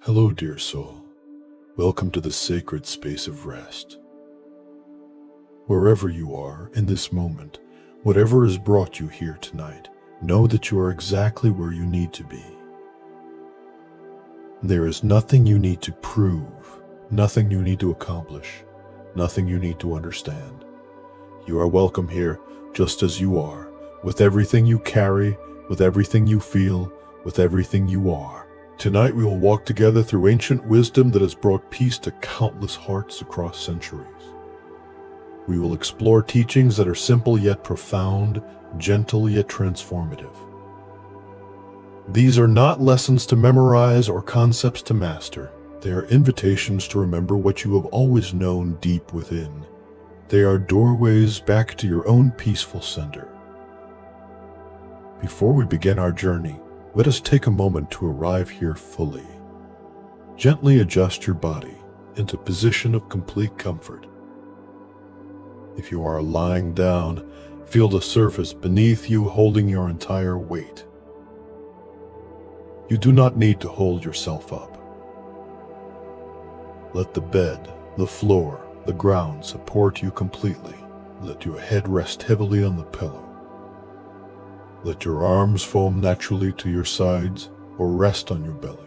Hello, dear soul. Welcome to the sacred space of rest. Wherever you are in this moment, whatever has brought you here tonight, know that you are exactly where you need to be. There is nothing you need to prove, nothing you need to accomplish, nothing you need to understand. You are welcome here just as you are, with everything you carry, with everything you feel, with everything you are. Tonight we will walk together through ancient wisdom that has brought peace to countless hearts across centuries. We will explore teachings that are simple yet profound, gentle yet transformative. These are not lessons to memorize or concepts to master. They are invitations to remember what you have always known deep within. They are doorways back to your own peaceful center. Before we begin our journey, let us take a moment to arrive here fully. Gently adjust your body into a position of complete comfort. If you are lying down, feel the surface beneath you holding your entire weight. You do not need to hold yourself up. Let the bed, the floor, the ground support you completely. Let your head rest heavily on the pillow. Let your arms foam naturally to your sides or rest on your belly.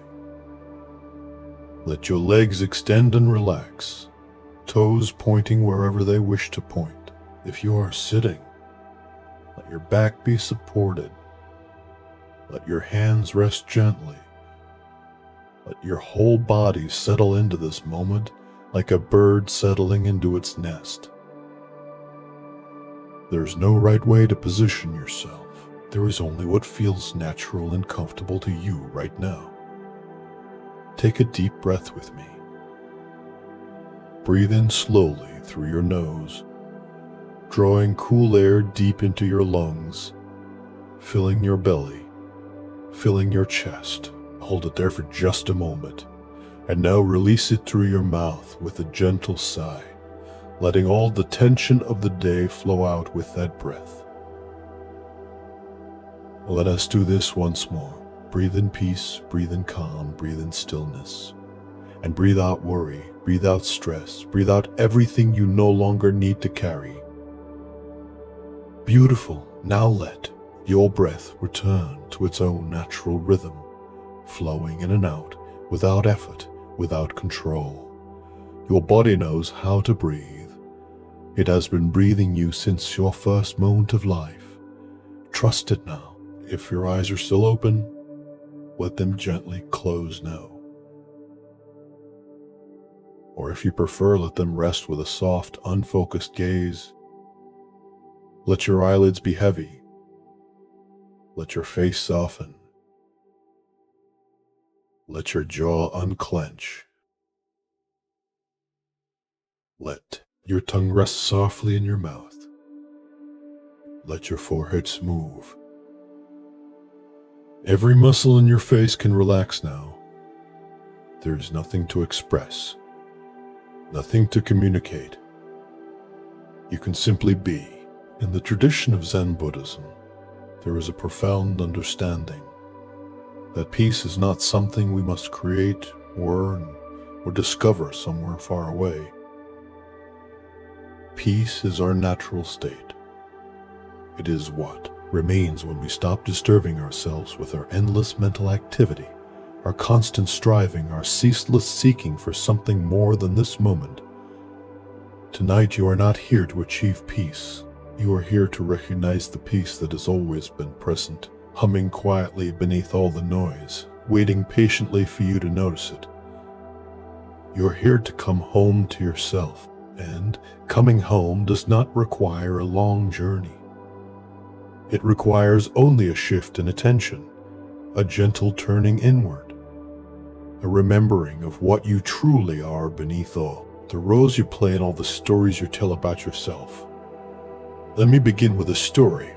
Let your legs extend and relax, toes pointing wherever they wish to point. If you are sitting, let your back be supported. Let your hands rest gently. Let your whole body settle into this moment like a bird settling into its nest. There's no right way to position yourself. There is only what feels natural and comfortable to you right now. Take a deep breath with me. Breathe in slowly through your nose, drawing cool air deep into your lungs, filling your belly, filling your chest. Hold it there for just a moment, and now release it through your mouth with a gentle sigh, letting all the tension of the day flow out with that breath. Let us do this once more. Breathe in peace, breathe in calm, breathe in stillness. And breathe out worry, breathe out stress, breathe out everything you no longer need to carry. Beautiful. Now let your breath return to its own natural rhythm, flowing in and out, without effort, without control. Your body knows how to breathe. It has been breathing you since your first moment of life. Trust it now. If your eyes are still open, let them gently close now. Or if you prefer, let them rest with a soft, unfocused gaze. Let your eyelids be heavy. Let your face soften. Let your jaw unclench. Let your tongue rest softly in your mouth. Let your forehead smooth. Every muscle in your face can relax now. There is nothing to express, nothing to communicate. You can simply be. In the tradition of Zen Buddhism, there is a profound understanding that peace is not something we must create, earn, or discover somewhere far away. Peace is our natural state. It is what remains when we stop disturbing ourselves with our endless mental activity, our constant striving, our ceaseless seeking for something more than this moment. Tonight you are not here to achieve peace. You are here to recognize the peace that has always been present, humming quietly beneath all the noise, waiting patiently for you to notice it. You are here to come home to yourself, and coming home does not require a long journey. It requires only a shift in attention, a gentle turning inward, a remembering of what you truly are beneath all the roles you play and all the stories you tell about yourself. Let me begin with a story.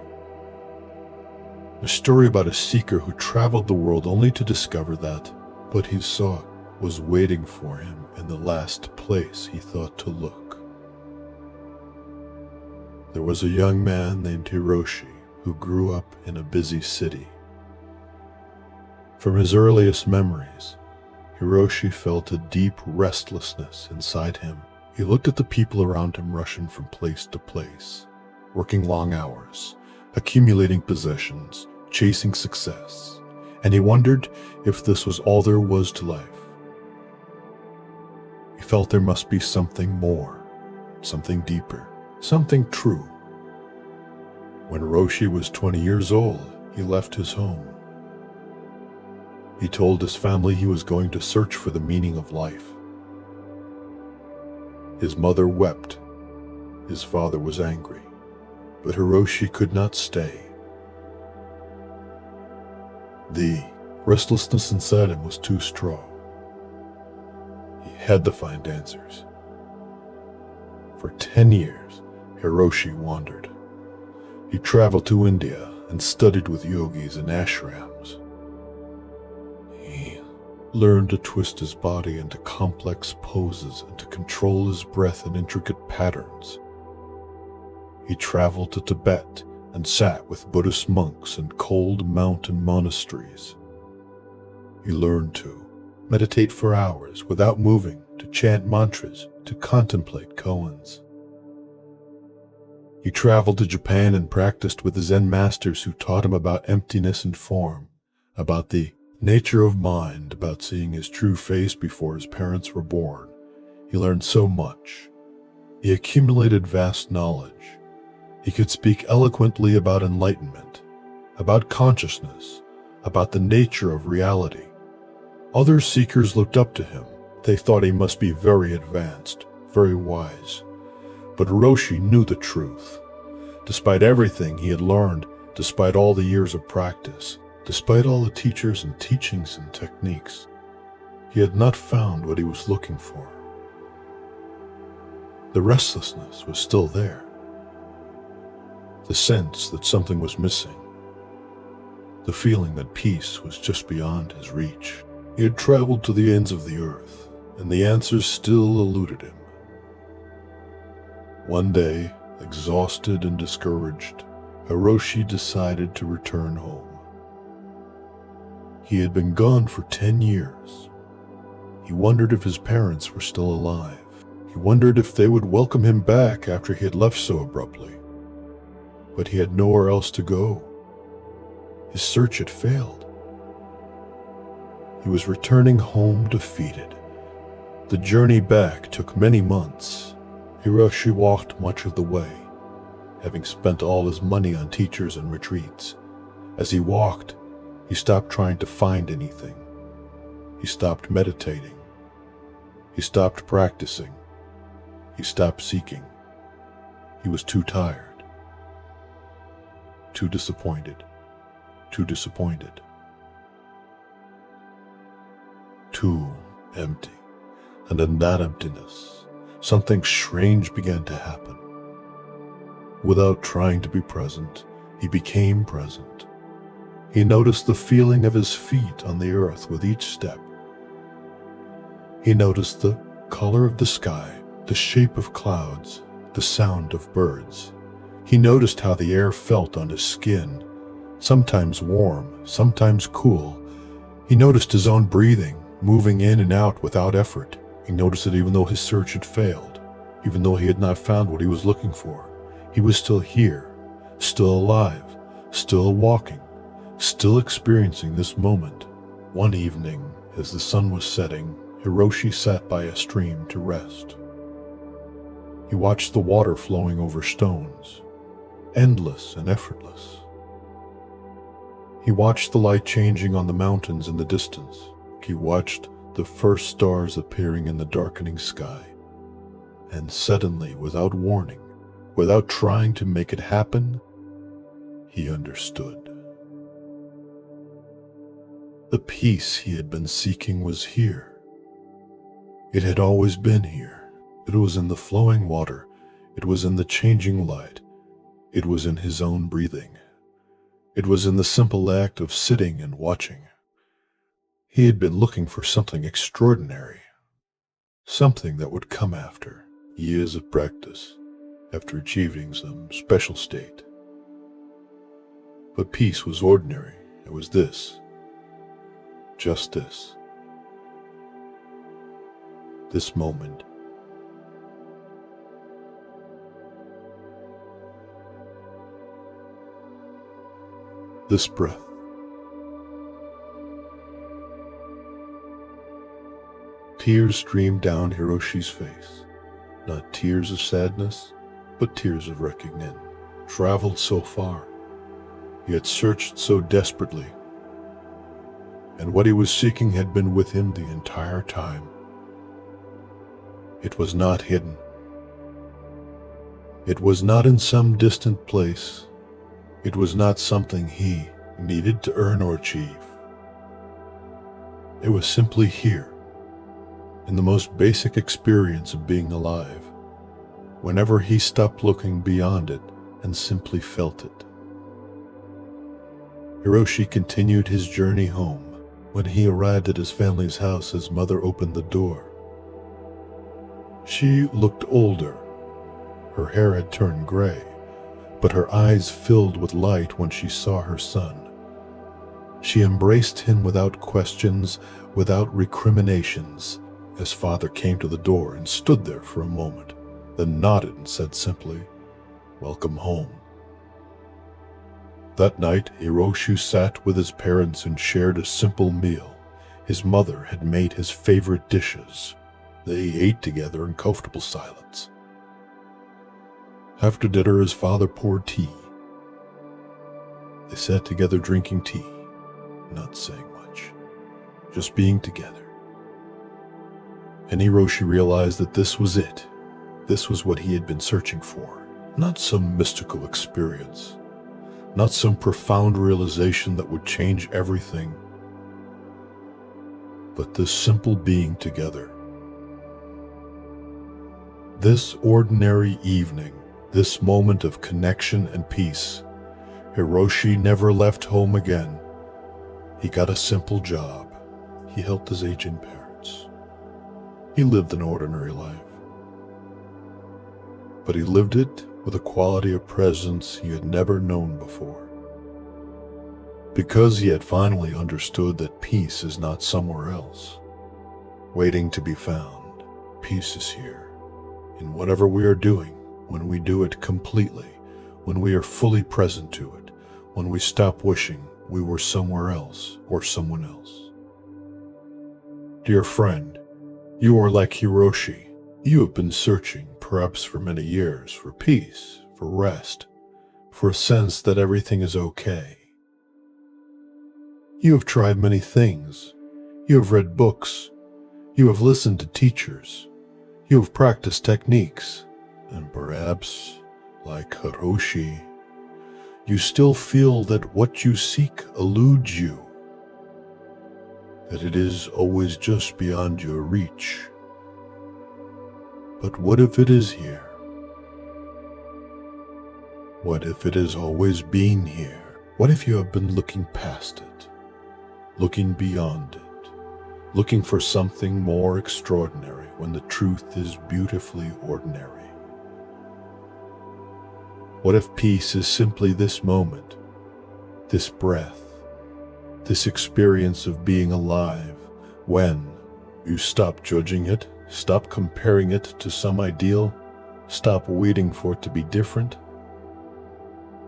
A story about a seeker who traveled the world only to discover that what he sought was waiting for him in the last place he thought to look. There was a young man named Hiroshi who grew up in a busy city. From his earliest memories, Hiroshi felt a deep restlessness inside him. He looked at the people around him rushing from place to place, working long hours, accumulating possessions, chasing success, and he wondered if this was all there was to life. He felt there must be something more, something deeper, something true. When Hiroshi was 20 years old, he left his home. He told his family he was going to search for the meaning of life. His mother wept. His father was angry. But Hiroshi could not stay. The restlessness inside him was too strong. He had to find answers. For 10 years, Hiroshi wandered. He traveled to India and studied with yogis in ashrams. He learned to twist his body into complex poses and to control his breath in intricate patterns. He traveled to Tibet and sat with Buddhist monks in cold mountain monasteries. He learned to meditate for hours without moving, to chant mantras, to contemplate koans. He traveled to Japan and practiced with the Zen masters who taught him about emptiness and form, about the nature of mind, about seeing his true face before his parents were born. He learned so much. He accumulated vast knowledge. He could speak eloquently about enlightenment, about consciousness, about the nature of reality. Other seekers looked up to him. They thought he must be very advanced, very wise. But Hiroshi knew the truth. Despite everything he had learned, despite all the years of practice, despite all the teachers and teachings and techniques, he had not found what he was looking for. The restlessness was still there. The sense that something was missing. The feeling that peace was just beyond his reach. He had traveled to the ends of the earth, and the answers still eluded him. One day, exhausted and discouraged, Hiroshi decided to return home. He had been gone for 10 years. He wondered if his parents were still alive. He wondered if they would welcome him back after he had left so abruptly. But he had nowhere else to go. His search had failed. He was returning home defeated. The journey back took many months. Hiroshi walked much of the way, having spent all his money on teachers and retreats. As he walked, he stopped trying to find anything. He stopped meditating. He stopped practicing. He stopped seeking. He was too tired. Too disappointed. Too disappointed. Too empty. And in that emptiness, something strange began to happen. Without trying to be present, he became present. He noticed the feeling of his feet on the earth with each step. He noticed the color of the sky, the shape of clouds, the sound of birds. He noticed how the air felt on his skin, sometimes warm, sometimes cool. He noticed his own breathing, moving in and out without effort. He noticed that even though his search had failed, even though he had not found what he was looking for, he was still here, still alive, still walking, still experiencing this moment. One evening, as the sun was setting, Hiroshi sat by a stream to rest. He watched the water flowing over stones, endless and effortless. He watched the light changing on the mountains in the distance. He watched the first stars appearing in the darkening sky. And suddenly, without warning, without trying to make it happen, he understood. The peace he had been seeking was here. It had always been here. It was in the flowing water. It was in the changing light. It was in his own breathing. It was in the simple act of sitting and watching. He had been looking for something extraordinary, something that would come after years of practice, after achieving some special state. But peace was ordinary. It was this, just this. this moment. This breath. Tears streamed down Hiroshi's face, not tears of sadness, but tears of recognition. Traveled so far, he had searched so desperately, and what he was seeking had been with him the entire time. It was not hidden. It was not in some distant place. It was not something he needed to earn or achieve. It was simply here, in the most basic experience of being alive, whenever he stopped looking beyond it and simply felt it. Hiroshi continued his journey home. When he arrived at his family's house, his mother opened the door. She looked older. Her hair had turned gray, but her eyes filled with light when she saw her son. She embraced him without questions, without recriminations. His father came to the door and stood there for a moment, then nodded and said simply, "Welcome home." That night, Hiroshi sat with his parents and shared a simple meal. His mother had made his favorite dishes. They ate together in comfortable silence. After dinner, his father poured tea. They sat together drinking tea, not saying much, just being together. And Hiroshi realized that this was it. This was what he had been searching for. Not some mystical experience, not some profound realization that would change everything, but this simple being together. This ordinary evening, this moment of connection and peace, Hiroshi never left home again. He got a simple job. He helped his aging parents. He lived an ordinary life. But he lived it with a quality of presence he had never known before. Because he had finally understood that peace is not somewhere else, waiting to be found. Peace is here, in whatever we are doing, when we do it completely, when we are fully present to it, when we stop wishing we were somewhere else or someone else. Dear friend, you are like Hiroshi. You have been searching, perhaps for many years, for peace, for rest, for a sense that everything is okay. You have tried many things. You have read books. You have listened to teachers. You have practiced techniques. And perhaps, like Hiroshi, you still feel that what you seek eludes you, that it is always just beyond your reach. But what if it is here? What if it has always been here? What if you have been looking past it, looking beyond it, looking for something more extraordinary when the truth is beautifully ordinary? What if peace is simply this moment, this breath, this experience of being alive, when you stop judging it, stop comparing it to some ideal, stop waiting for it to be different?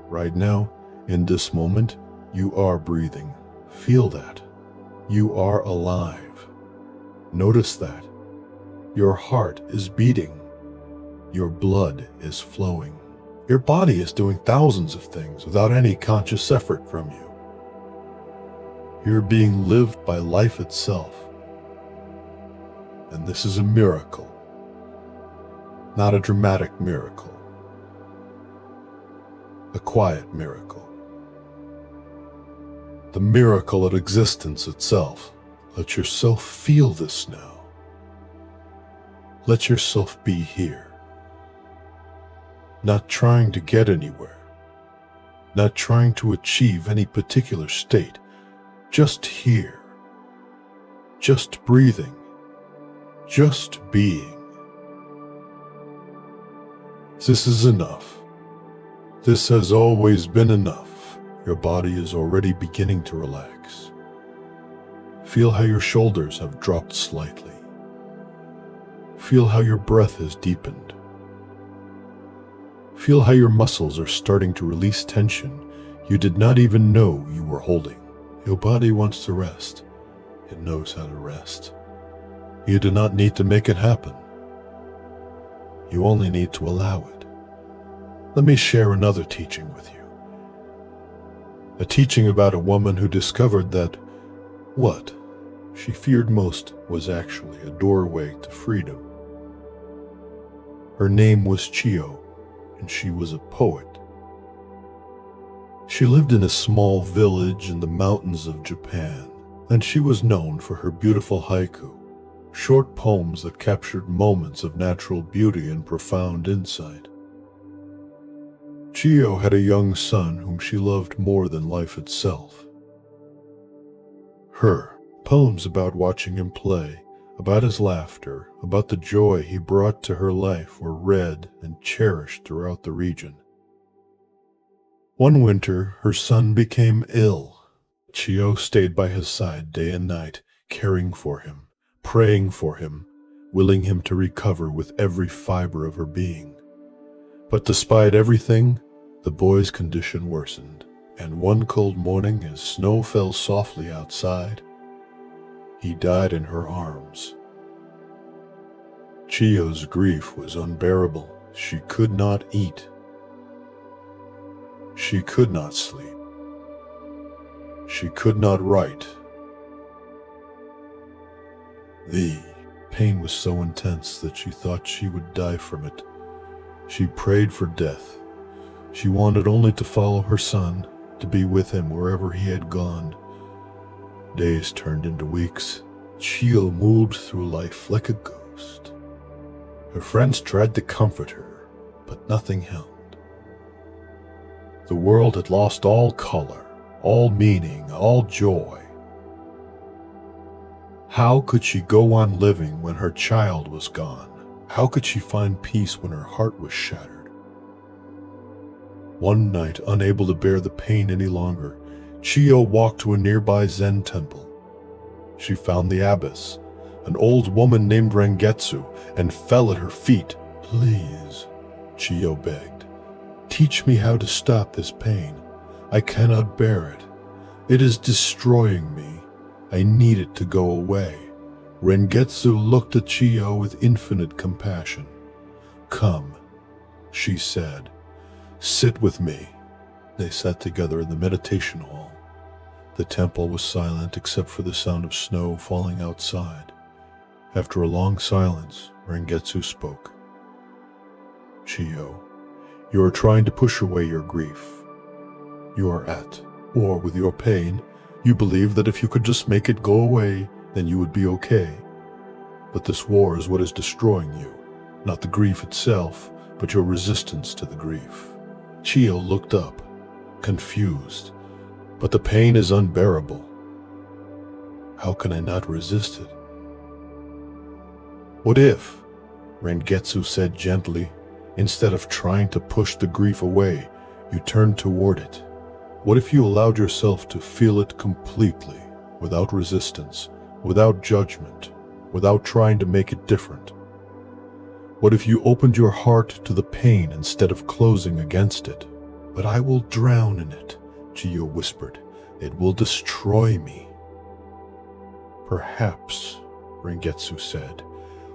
Right now, in this moment, you are breathing. Feel that. You are alive. Notice that. Your heart is beating. Your blood is flowing. Your body is doing thousands of things without any conscious effort from you. You're being lived by life itself. And this is a miracle, not a dramatic miracle, a quiet miracle. The miracle of existence itself. Let yourself feel this now. Let yourself be here. Not trying to get anywhere, not trying to achieve any particular state, just here, just breathing, just being. This is enough. This has always been enough. Your body is already beginning to relax. Feel how your shoulders have dropped slightly. Feel how your breath has deepened. Feel how your muscles are starting to release tension you did not even know you were holding. Your body wants to rest. It knows how to rest. You do not need to make it happen. You only need to allow it. Let me share another teaching with you. A teaching about a woman who discovered that what she feared most was actually a doorway to freedom. Her name was Chiyo, and she was a poet. She lived in a small village in the mountains of Japan, and she was known for her beautiful haiku, short poems that captured moments of natural beauty and profound insight. Chiyo had a young son whom she loved more than life itself. Her poems about watching him play, about his laughter, about the joy he brought to her life were read and cherished throughout the region. One winter, her son became ill. Chiyo stayed by his side day and night, caring for him, praying for him, willing him to recover with every fiber of her being. But despite everything, the boy's condition worsened, and one cold morning as snow fell softly outside, he died in her arms. Chiyo's grief was unbearable. She could not eat. She could not sleep. She could not write. The pain was so intense that she thought she would die from it. She prayed for death. She wanted only to follow her son, to be with him wherever he had gone. Days turned into weeks. Chiyo moved through life like a ghost. Her friends tried to comfort her, but nothing helped. The world had lost all color, all meaning, all joy. How could she go on living when her child was gone? How could she find peace when her heart was shattered? One night, unable to bear the pain any longer, Chiyo walked to a nearby Zen temple. She found the abbess, an old woman named Rengetsu, and fell at her feet. "Please," Chiyo begged, "teach me how to stop this pain. I cannot bear it. It is destroying me. I need it to go away." Rengetsu looked at Chiyo with infinite compassion. "Come," she said, "sit with me." They sat together in the meditation hall. The temple was silent except for the sound of snow falling outside. After a long silence, Rengetsu spoke. "Chiyo, you are trying to push away your grief. You are at war with your pain. You believe that if you could just make it go away, then you would be okay. But this war is what is destroying you, not the grief itself, but your resistance to the grief." Chiyo looked up, confused. "But the pain is unbearable. How can I not resist it?" "What if," Rengetsu said gently, "instead of trying to push the grief away, you turned toward it? What if you allowed yourself to feel it completely, without resistance, without judgment, without trying to make it different? What if you opened your heart to the pain instead of closing against it?" "But I will drown in it," Chiyo whispered. "It will destroy me." "Perhaps," Rengetsu said,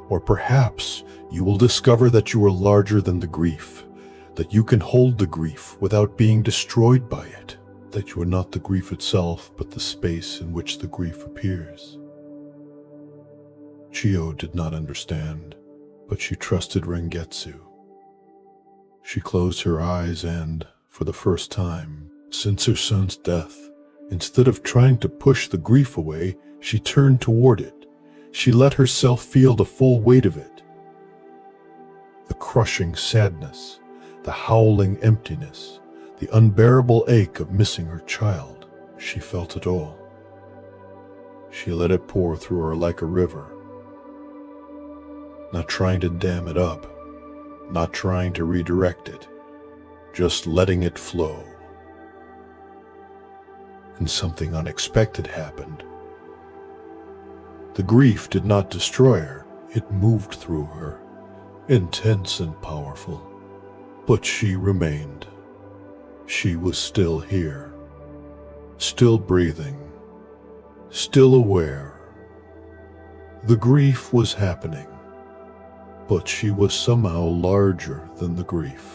"or perhaps you will discover that you are larger than the grief, that you can hold the grief without being destroyed by it, that you are not the grief itself, but the space in which the grief appears." Chiyo did not understand, but she trusted Rengetsu. She closed her eyes and, for the first time since her son's death, instead of trying to push the grief away, she turned toward it. She let herself feel the full weight of it. The crushing sadness, the howling emptiness, the unbearable ache of missing her child. She felt it all. She let it pour through her like a river, not trying to dam it up, not trying to redirect it, just letting it flow. And something unexpected happened. The grief did not destroy her. It moved through her, intense and powerful. But she remained. She was still here, still breathing, still aware. The grief was happening, but she was somehow larger than the grief.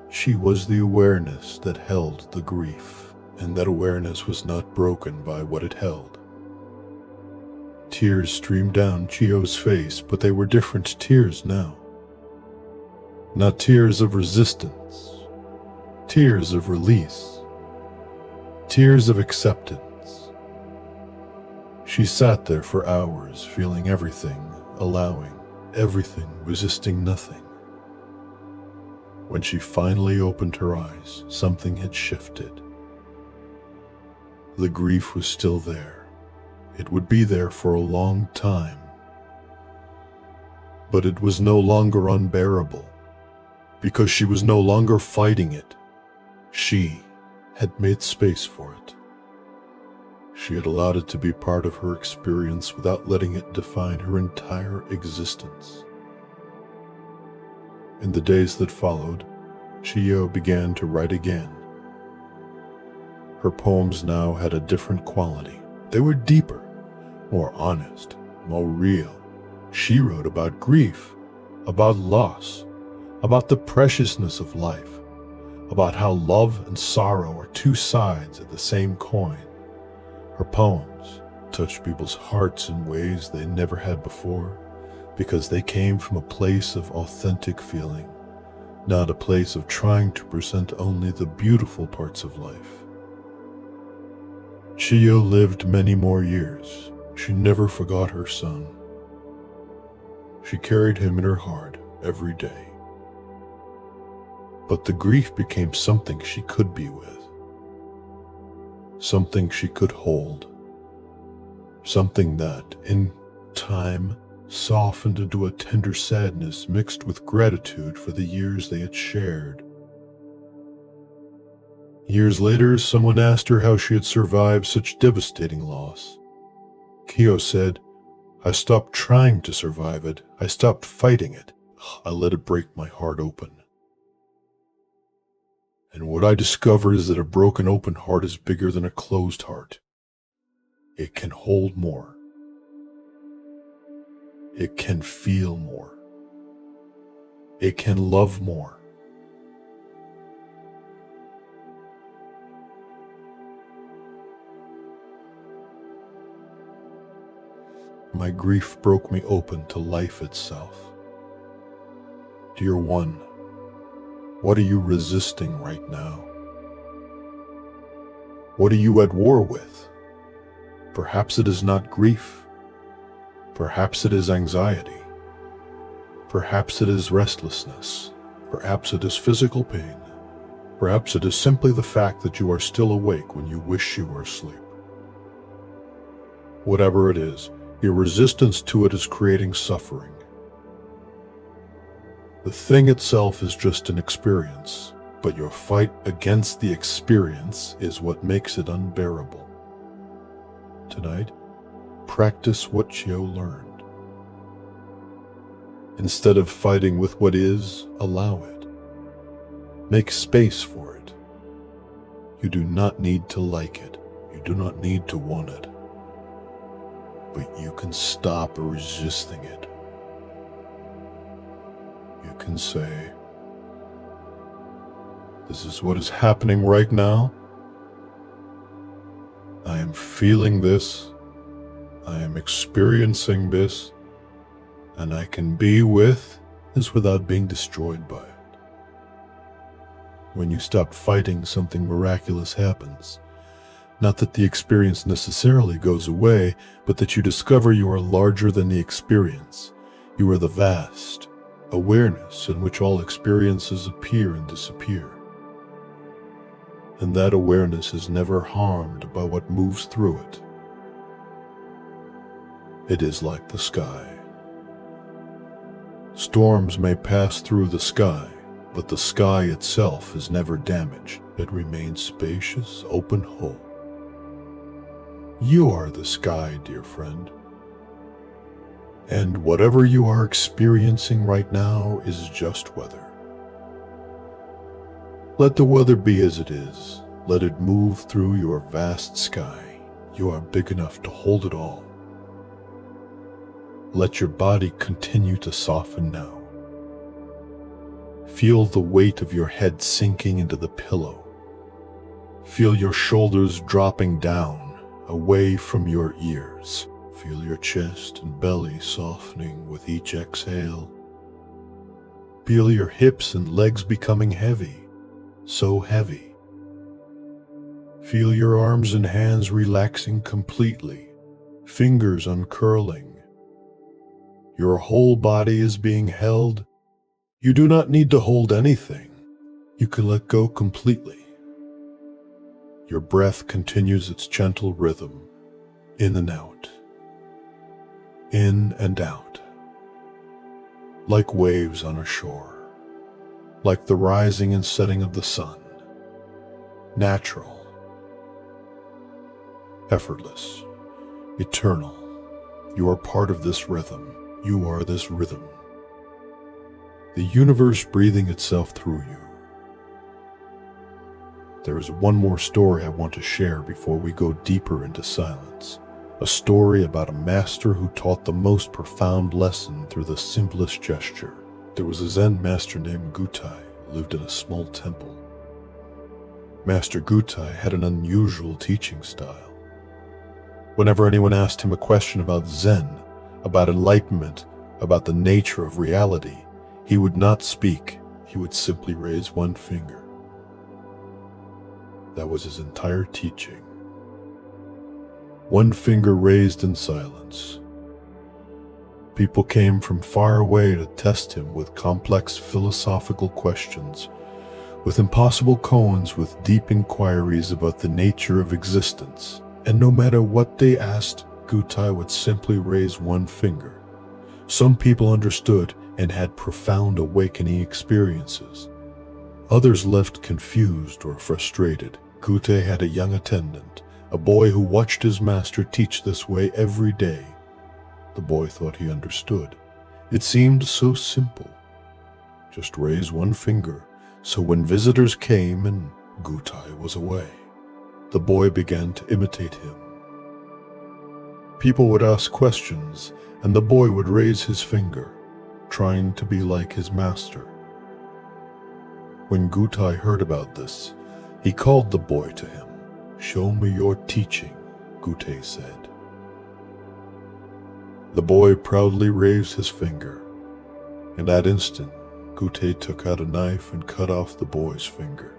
She was the awareness that held the grief, and that awareness was not broken by what it held. Tears streamed down Chio's face, but they were different tears now. Not tears of resistance, tears of release, tears of acceptance. She sat there for hours, feeling everything, allowing everything, resisting nothing. When she finally opened her eyes, something had shifted. The grief was still there. It would be there for a long time. But it was no longer unbearable, because she was no longer fighting it. She had made space for it. She had allowed it to be part of her experience without letting it define her entire existence. In the days that followed, Chio began to write again. Her poems now had a different quality. They were deeper, more honest, more real. She wrote about grief, about loss, about the preciousness of life, about how love and sorrow are two sides of the same coin. Her poems touched people's hearts in ways they never had before, because they came from a place of authentic feeling, not a place of trying to present only the beautiful parts of life. Chio lived many more years. She never forgot her son. She carried him in her heart every day. But the grief became something she could be with, something she could hold, something that, in time, softened into a tender sadness mixed with gratitude for the years they had shared. Years later, someone asked her how she had survived such devastating loss. Chio said, "I stopped trying to survive it. I stopped fighting it. I let it break my heart open. And what I discovered is that a broken open heart is bigger than a closed heart. It can hold more. It can feel more. It can love more." My grief broke me open to life itself. Dear one, what are you resisting right now? What are you at war with? Perhaps it is not grief. Perhaps it is anxiety. Perhaps it is restlessness. Perhaps it is physical pain. Perhaps it is simply the fact that you are still awake when you wish you were asleep. Whatever it is, your resistance to it is creating suffering. The thing itself is just an experience, but your fight against the experience is what makes it unbearable. Tonight, practice what Chio learned. Instead of fighting with what is, allow it. Make space for it. You do not need to like it. You do not need to want it. But you can stop resisting it. You can say, "This is what is happening right now. I am feeling this. I am experiencing this. And I can be with this without being destroyed by it." When you stop fighting, something miraculous happens. Not that the experience necessarily goes away, but that you discover you are larger than the experience. You are the vast awareness in which all experiences appear and disappear. And that awareness is never harmed by what moves through it. It is like the sky. Storms may pass through the sky, but the sky itself is never damaged. It remains spacious, open, whole. You are the sky, dear friend. And whatever you are experiencing right now is just weather. Let the weather be as it is. Let it move through your vast sky. You are big enough to hold it all. Let your body continue to soften now. Feel the weight of your head sinking into the pillow. Feel your shoulders dropping down, away from your ears. Feel your chest and belly softening with each exhale. Feel your hips and legs becoming heavy, so heavy. Feel your arms and hands relaxing completely, fingers uncurling. Your whole body is being held. You do not need to hold anything. You can let go completely. Your breath continues its gentle rhythm, in and out, in and out, like waves on a shore, like the rising and setting of the sun, natural, effortless, eternal. You are part of this rhythm. You are this rhythm. The universe breathing itself through you. There is one more story I want to share before we go deeper into silence. A story about a master who taught the most profound lesson through the simplest gesture. There was a Zen master named Gutai who lived in a small temple. Master Gutai had an unusual teaching style. Whenever anyone asked him a question about Zen, about enlightenment, about the nature of reality, he would not speak. He would simply raise one finger. That was his entire teaching. One finger raised in silence. People came from far away to test him with complex philosophical questions, with impossible koans, with deep inquiries about the nature of existence. And no matter what they asked, Gutai would simply raise one finger. Some people understood and had profound awakening experiences. Others left confused or frustrated. Gutai had a young attendant, a boy who watched his master teach this way every day. The boy thought he understood. It seemed so simple. Just raise one finger, so when visitors came and Gutai was away, the boy began to imitate him. People would ask questions, and the boy would raise his finger, trying to be like his master. When Gutai heard about this, he called the boy to him. "Show me your teaching," Gutai said. The boy proudly raised his finger. In that instant, Gutai took out a knife and cut off the boy's finger.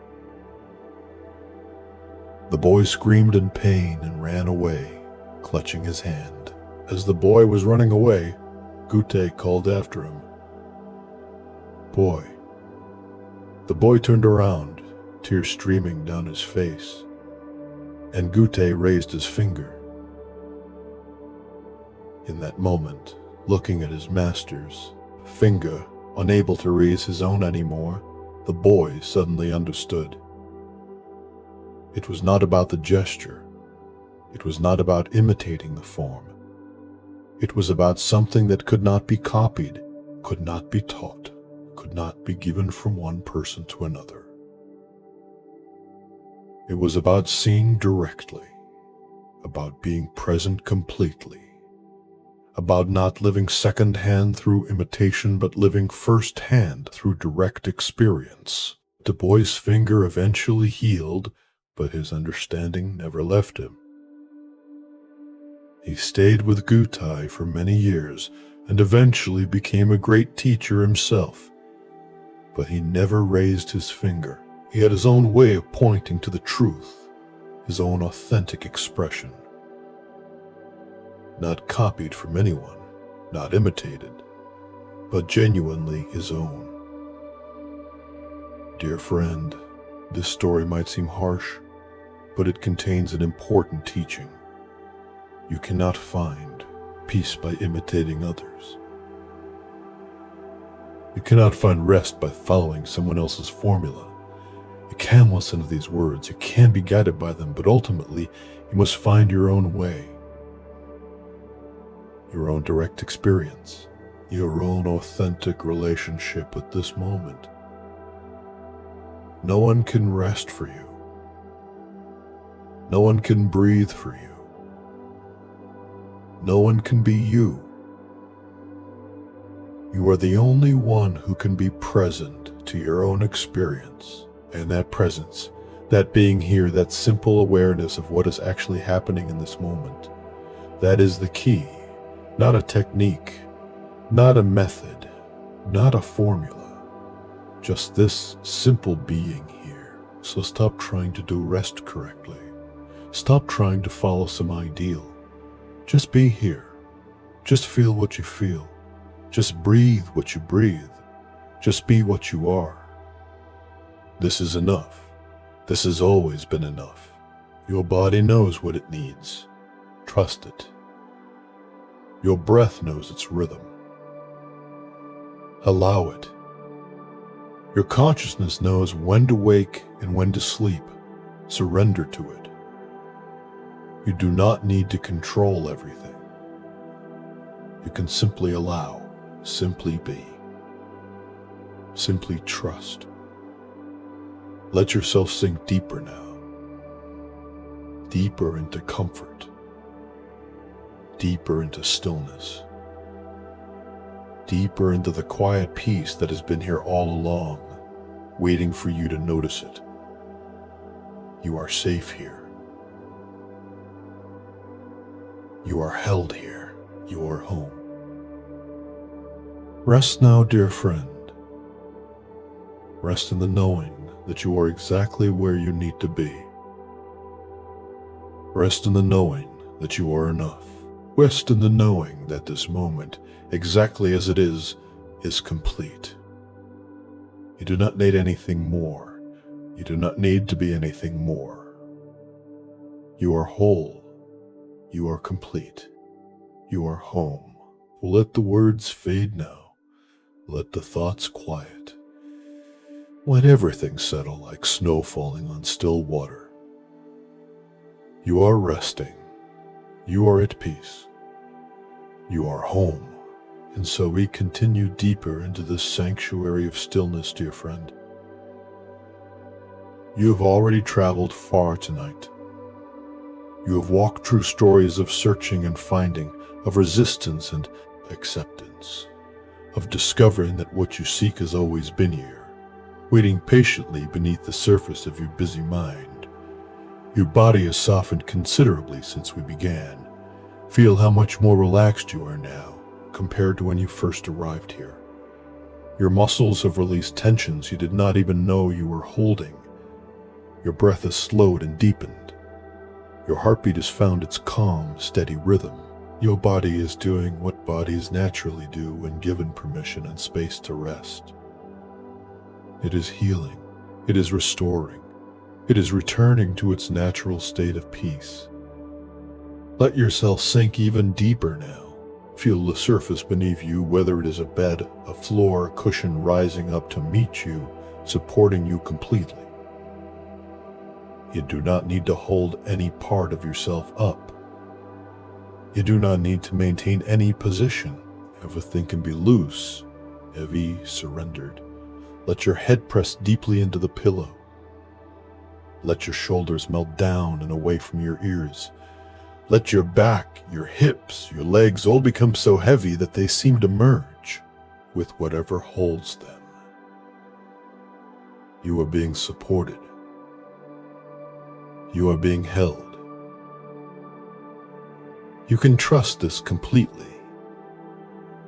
The boy screamed in pain and ran away, clutching his hand. As the boy was running away, Gutai called after him, "Boy." The boy turned around, tears streaming down his face, and Gutai raised his finger. In that moment, looking at his master's finger, unable to raise his own anymore, the boy suddenly understood. It was not about the gesture. It was not about imitating the form. It was about something that could not be copied, could not be taught, could not be given from one person to another. It was about seeing directly, about being present completely, about not living second-hand through imitation, but living first-hand through direct experience. The boy's finger eventually healed, but his understanding never left him. He stayed with Gutai for many years and eventually became a great teacher himself. But he never raised his finger. He had his own way of pointing to the truth, his own authentic expression. Not copied from anyone, not imitated, but genuinely his own. Dear friend, this story might seem harsh, but it contains an important teaching. You cannot find peace by imitating others. You cannot find rest by following someone else's formula. You can listen to these words, you can be guided by them, but ultimately, you must find your own way. your own direct experience, your own authentic relationship with this moment. No one can rest for you. No one can breathe for you. No one can be you. You are the only one who can be present to your own experience, and that presence, that being here, that simple awareness of what is actually happening in this moment, that is the key, not a technique, not a method, not a formula, just this simple being here. So stop trying to do rest correctly. Stop trying to follow some ideal. Just be here. Just feel what you feel. Just breathe what you breathe. Just be what you are. This is enough. This has always been enough. Your body knows what it needs. Trust it. Your breath knows its rhythm. Allow it. Your consciousness knows when to wake and when to sleep. Surrender to it. You do not need to control everything. You can simply allow, simply be. Simply trust. Let yourself sink deeper now. Deeper into comfort. Deeper into stillness. Deeper into the quiet peace that has been here all along, waiting for you to notice it. You are safe here. You are held here. You are home. Rest now, dear friend. Rest in the knowing that you are exactly where you need to be. Rest in the knowing that you are enough. Rest in the knowing that this moment, exactly as it is complete. You do not need anything more. You do not need to be anything more. You are whole. You are complete. You are home. Let the words fade now. Let the thoughts quiet. Let everything settle like snow falling on still water. You are resting. You are at peace. You are home. And so we continue deeper into this sanctuary of stillness, dear friend. You have already traveled far tonight. You have walked through stories of searching and finding, of resistance and acceptance, of discovering that what you seek has always been here, waiting patiently beneath the surface of your busy mind. Your body has softened considerably since we began. Feel how much more relaxed you are now compared to when you first arrived here. Your muscles have released tensions you did not even know you were holding. Your breath has slowed and deepened. Your heartbeat has found its calm, steady rhythm. Your body is doing what bodies naturally do when given permission and space to rest. It is healing. It is restoring. It is returning to its natural state of peace. Let yourself sink even deeper now. Feel the surface beneath you, whether it is a bed, a floor, a cushion rising up to meet you, supporting you completely. You do not need to hold any part of yourself up. You do not need to maintain any position. Everything can be loose, heavy, surrendered. Let your head press deeply into the pillow. Let your shoulders melt down and away from your ears. Let your back, your hips, your legs all become so heavy that they seem to merge with whatever holds them. You are being supported. You are being held. You can trust this completely.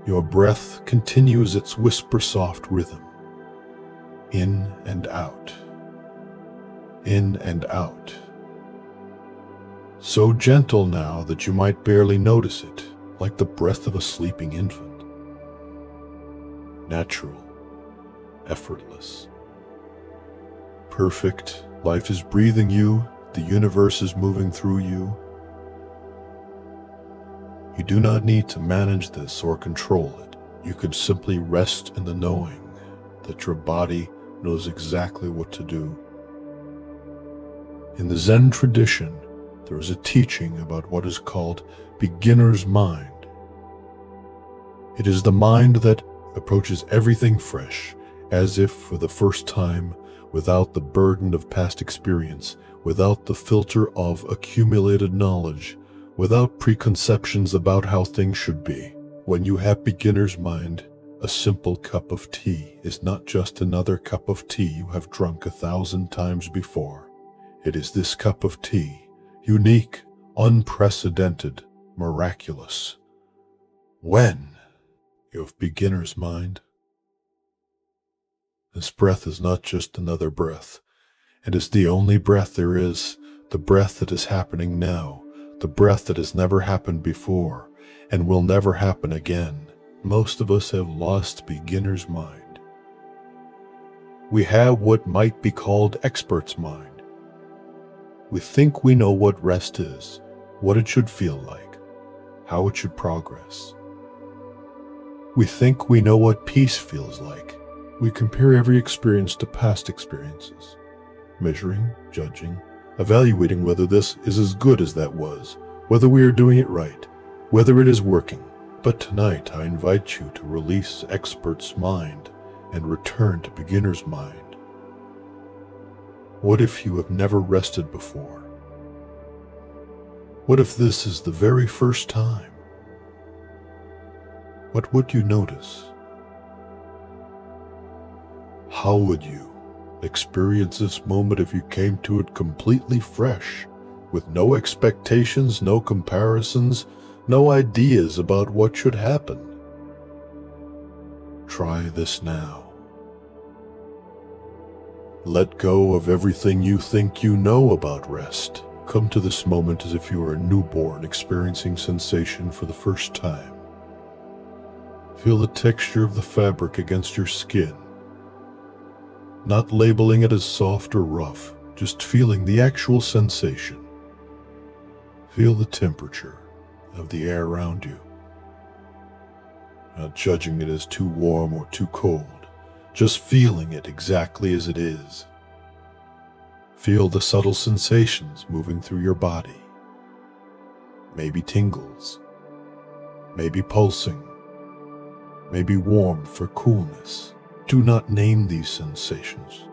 Your breath continues its whisper-soft rhythm. In and out. In and out. So gentle now that you might barely notice it, like the breath of a sleeping infant. Natural. Effortless. Perfect. Life is breathing you. The universe is moving through you. You do not need to manage this or control it. You could simply rest in the knowing that your body knows exactly what to do. In the Zen tradition, there is a teaching about what is called beginner's mind. It is the mind that approaches everything fresh, as if for the first time, without the burden of past experience, without the filter of accumulated knowledge, without preconceptions about how things should be. When you have beginner's mind, a simple cup of tea is not just another cup of tea you have drunk 1,000 times before. It is this cup of tea, unique, unprecedented, miraculous. When you have beginner's mind, this breath is not just another breath. It is the only breath there is, the breath that is happening now, the breath that has never happened before and will never happen again. Most of us have lost beginner's mind. We have what might be called expert's mind. We think we know what rest is, what it should feel like, how it should progress. We think we know what peace feels like. We compare every experience to past experiences, measuring, judging, evaluating whether this is as good as that was, whether we are doing it right, whether it is working. But tonight I invite you to release expert's mind and return to beginner's mind. What if you have never rested before? What if this is the very first time? What would you notice? How would you experience this moment if you came to it completely fresh, with no expectations, no comparisons, no ideas about what should happen? Try this now. Let go of everything you think you know about rest. Come to this moment as if you were a newborn experiencing sensation for the first time. Feel the texture of the fabric against your skin. Not labeling it as soft or rough, just feeling the actual sensation. Feel the temperature of the air around you. Not judging it as too warm or too cold, just feeling it exactly as it is. Feel the subtle sensations moving through your body. Maybe tingles, maybe pulsing, maybe warmth or coolness. Do not name these sensations.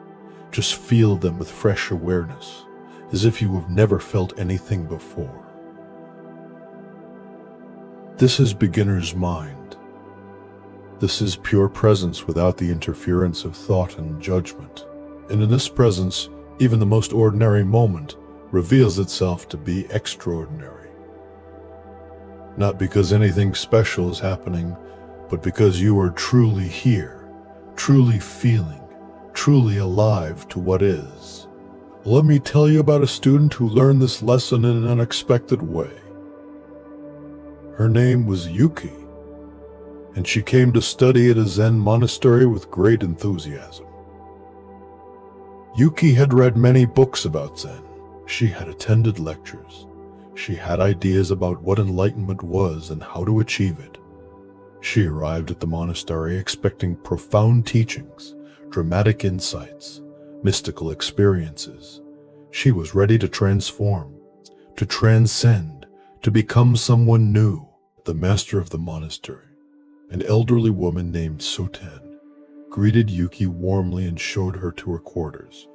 Just feel them with fresh awareness, as if you have never felt anything before. This is beginner's mind. This is pure presence without the interference of thought and judgment. And in this presence, even the most ordinary moment reveals itself to be extraordinary. Not because anything special is happening, but because you are truly here, truly feeling, truly alive to what is. Let me tell you about a student who learned this lesson in an unexpected way. Her name was Yuki, and she came to study at a Zen monastery with great enthusiasm. Yuki had read many books about Zen. She had attended lectures. She had ideas about what enlightenment was and how to achieve it. She arrived at the monastery expecting profound teachings, dramatic insights, mystical experiences. She was ready to transform, to transcend, to become someone new. The master of the monastery, an elderly woman named Soten, greeted Yuki warmly and showed her to her quarters.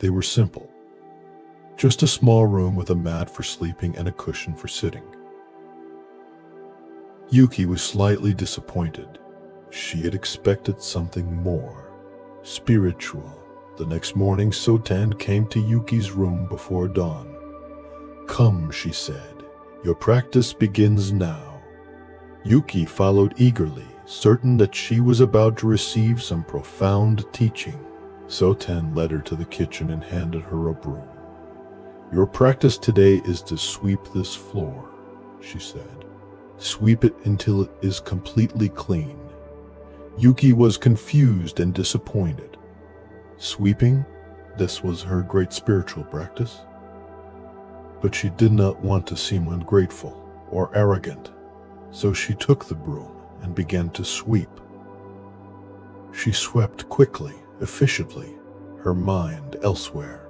They were simple, just a small room with a mat for sleeping and a cushion for sitting. Yuki was slightly disappointed. She had expected something more, spiritual. The next morning, Soten came to Yuki's room before dawn. "Come," she said. "Your practice begins now." Yuki followed eagerly, certain that she was about to receive some profound teaching. Soten led her to the kitchen and handed her a broom. "Your practice today is to sweep this floor," she said. "Sweep it until it is completely clean." Yuki was confused and disappointed. Sweeping? This was her great spiritual practice? But she did not want to seem ungrateful or arrogant, so she took the broom and began to sweep. She swept quickly, efficiently, her mind elsewhere.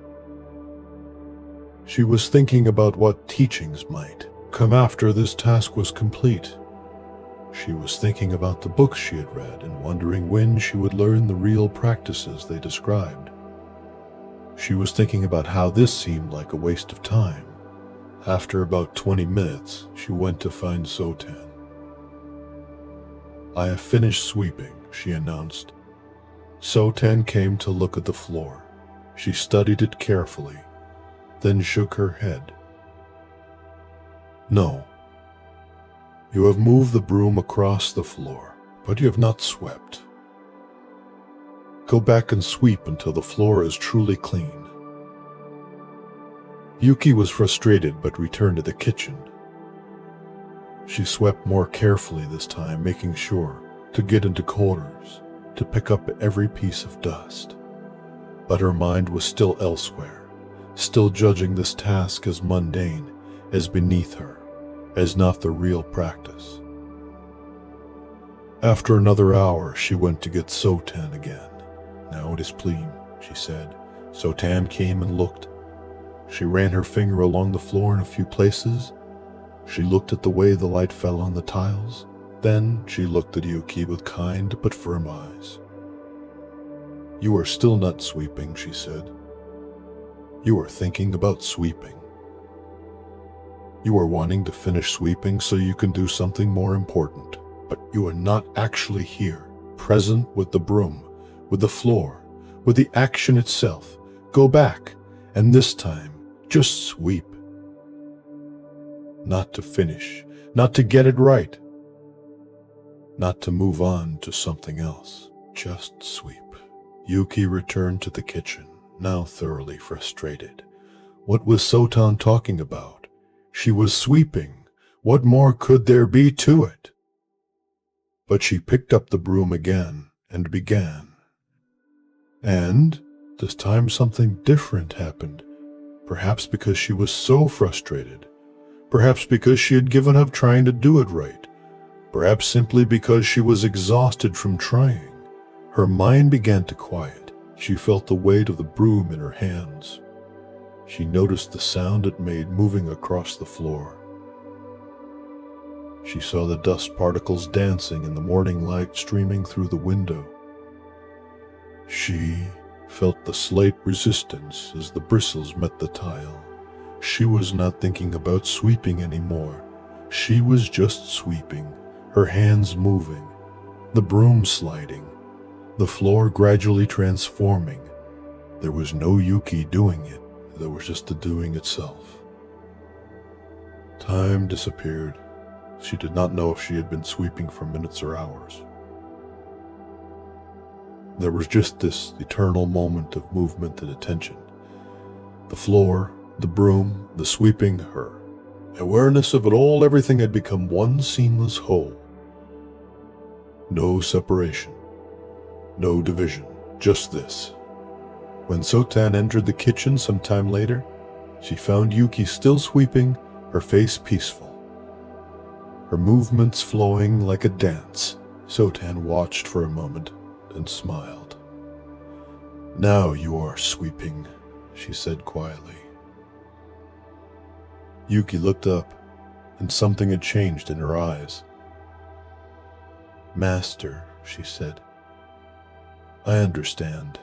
She was thinking about what teachings might come after this task was complete. She was thinking about the books she had read and wondering when she would learn the real practices they described. She was thinking about how this seemed like a waste of time. After about 20 minutes, she went to find Sotan. "I have finished sweeping," she announced. Sotan came to look at the floor. She studied it carefully, then shook her head. "No. You have moved the broom across the floor, but you have not swept. Go back and sweep until the floor is truly clean." Yuki was frustrated but returned to the kitchen. She swept more carefully this time, making sure to get into corners, to pick up every piece of dust. But her mind was still elsewhere, still judging this task as mundane, as beneath her, as not the real practice. After another hour, she went to get Sotan again. "Now it is clean," she said. Sotan came and looked. She ran her finger along the floor in a few places. She looked at the way the light fell on the tiles. Then she looked at Yuki with kind but firm eyes. "You are still not sweeping," she said. "You are thinking about sweeping. You are wanting to finish sweeping so you can do something more important, but you are not actually here, present with the broom, with the floor, with the action itself. Go back, and this time, just sweep. Not to finish, not to get it right, not to move on to something else. Just sweep." Yuki returned to the kitchen, now thoroughly frustrated. What was Sotan talking about? She was sweeping. What more could there be to it? But she picked up the broom again and began. And this time something different happened. Perhaps because she was so frustrated. Perhaps because she had given up trying to do it right. Perhaps simply because she was exhausted from trying. Her mind began to quiet. She felt the weight of the broom in her hands. She noticed the sound it made moving across the floor. She saw the dust particles dancing in the morning light streaming through the window. She felt the slight resistance as the bristles met the tile. She was not thinking about sweeping anymore. She was just sweeping, her hands moving, the broom sliding, the floor gradually transforming. There was no Yuki doing it. There was just the doing itself. Time disappeared. She did not know if she had been sweeping for minutes or hours. There was just this eternal moment of movement and attention. The floor, the broom, the sweeping, her. Awareness of it all, everything had become one seamless whole. No separation, no division, just this. When Sotan entered the kitchen some time later, she found Yuki still sweeping, her face peaceful, her movements flowing like a dance. Sotan watched for a moment and smiled. "Now you are sweeping," she said quietly. Yuki looked up, and something had changed in her eyes. "Master," she said, "I understand.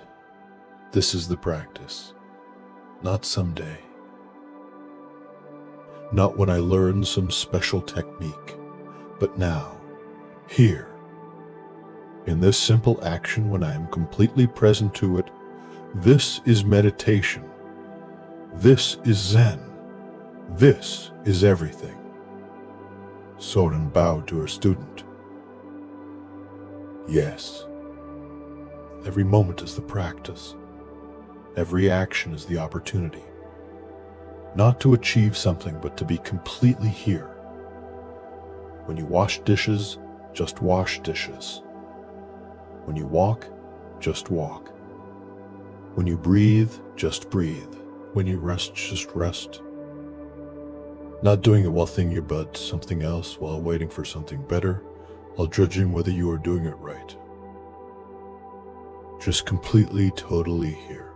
This is the practice. Not someday. Not when I learn some special technique, but now, here. In this simple action, when I am completely present to it, this is meditation. This is Zen. This is everything." Soren bowed to her student. "Yes. Every moment is the practice. Every action is the opportunity. Not to achieve something, but to be completely here. When you wash dishes, just wash dishes. When you walk, just walk. When you breathe, just breathe. When you rest, just rest. Not doing it while thinking about something else, while waiting for something better, while judging whether you are doing it right. Just completely, totally here."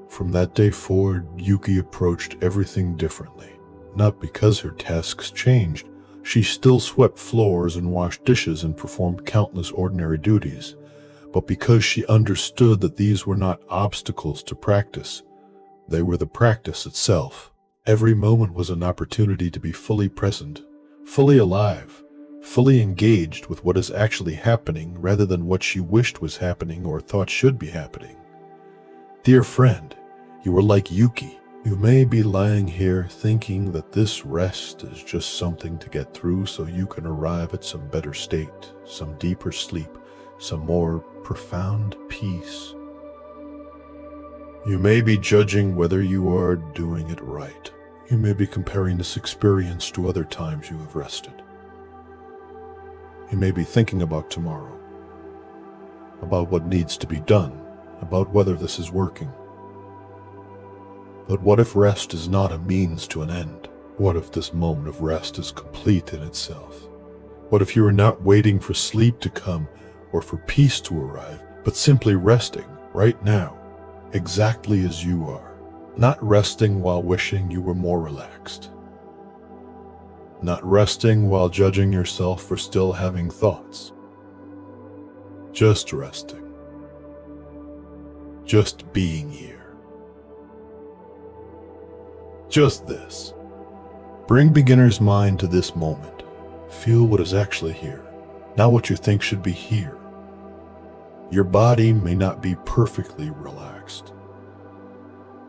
From that day forward, Yuki approached everything differently, not because her tasks changed, She still swept floors and washed dishes and performed countless ordinary duties, but because she understood that these were not obstacles to practice, they were the practice itself. Every moment was an opportunity to be fully present, fully alive, fully engaged with what is actually happening rather than what she wished was happening or thought should be happening. Dear friend, you are like Yuki. You may be lying here thinking that this rest is just something to get through so you can arrive at some better state, some deeper sleep, some more profound peace. You may be judging whether you are doing it right. You may be comparing this experience to other times you have rested. You may be thinking about tomorrow, about what needs to be done, about whether this is working. But what if rest is not a means to an end? What if this moment of rest is complete in itself? What if you are not waiting for sleep to come or for peace to arrive, but simply resting right now, exactly as you are? Not resting while wishing you were more relaxed. Not resting while judging yourself for still having thoughts. Just resting. Just being here. Just this. Bring beginner's mind to this moment. Feel what is actually here, not what you think should be here. Your body may not be perfectly relaxed.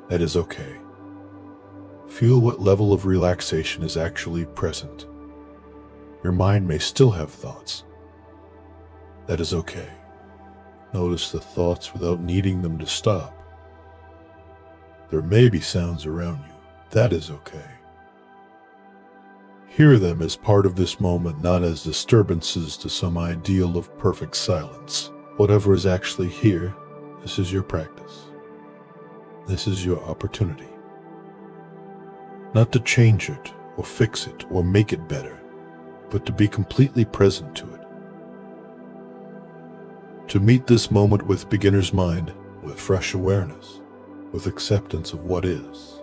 That is okay. Feel what level of relaxation is actually present. Your mind may still have thoughts. That is okay. Notice the thoughts without needing them to stop. There may be sounds around you. That is okay. Hear them as part of this moment, not as disturbances to some ideal of perfect silence. Whatever is actually here, this is your practice. This is your opportunity. Not to change it, or fix it, or make it better, but to be completely present to it. To meet this moment with beginner's mind, with fresh awareness, with acceptance of what is.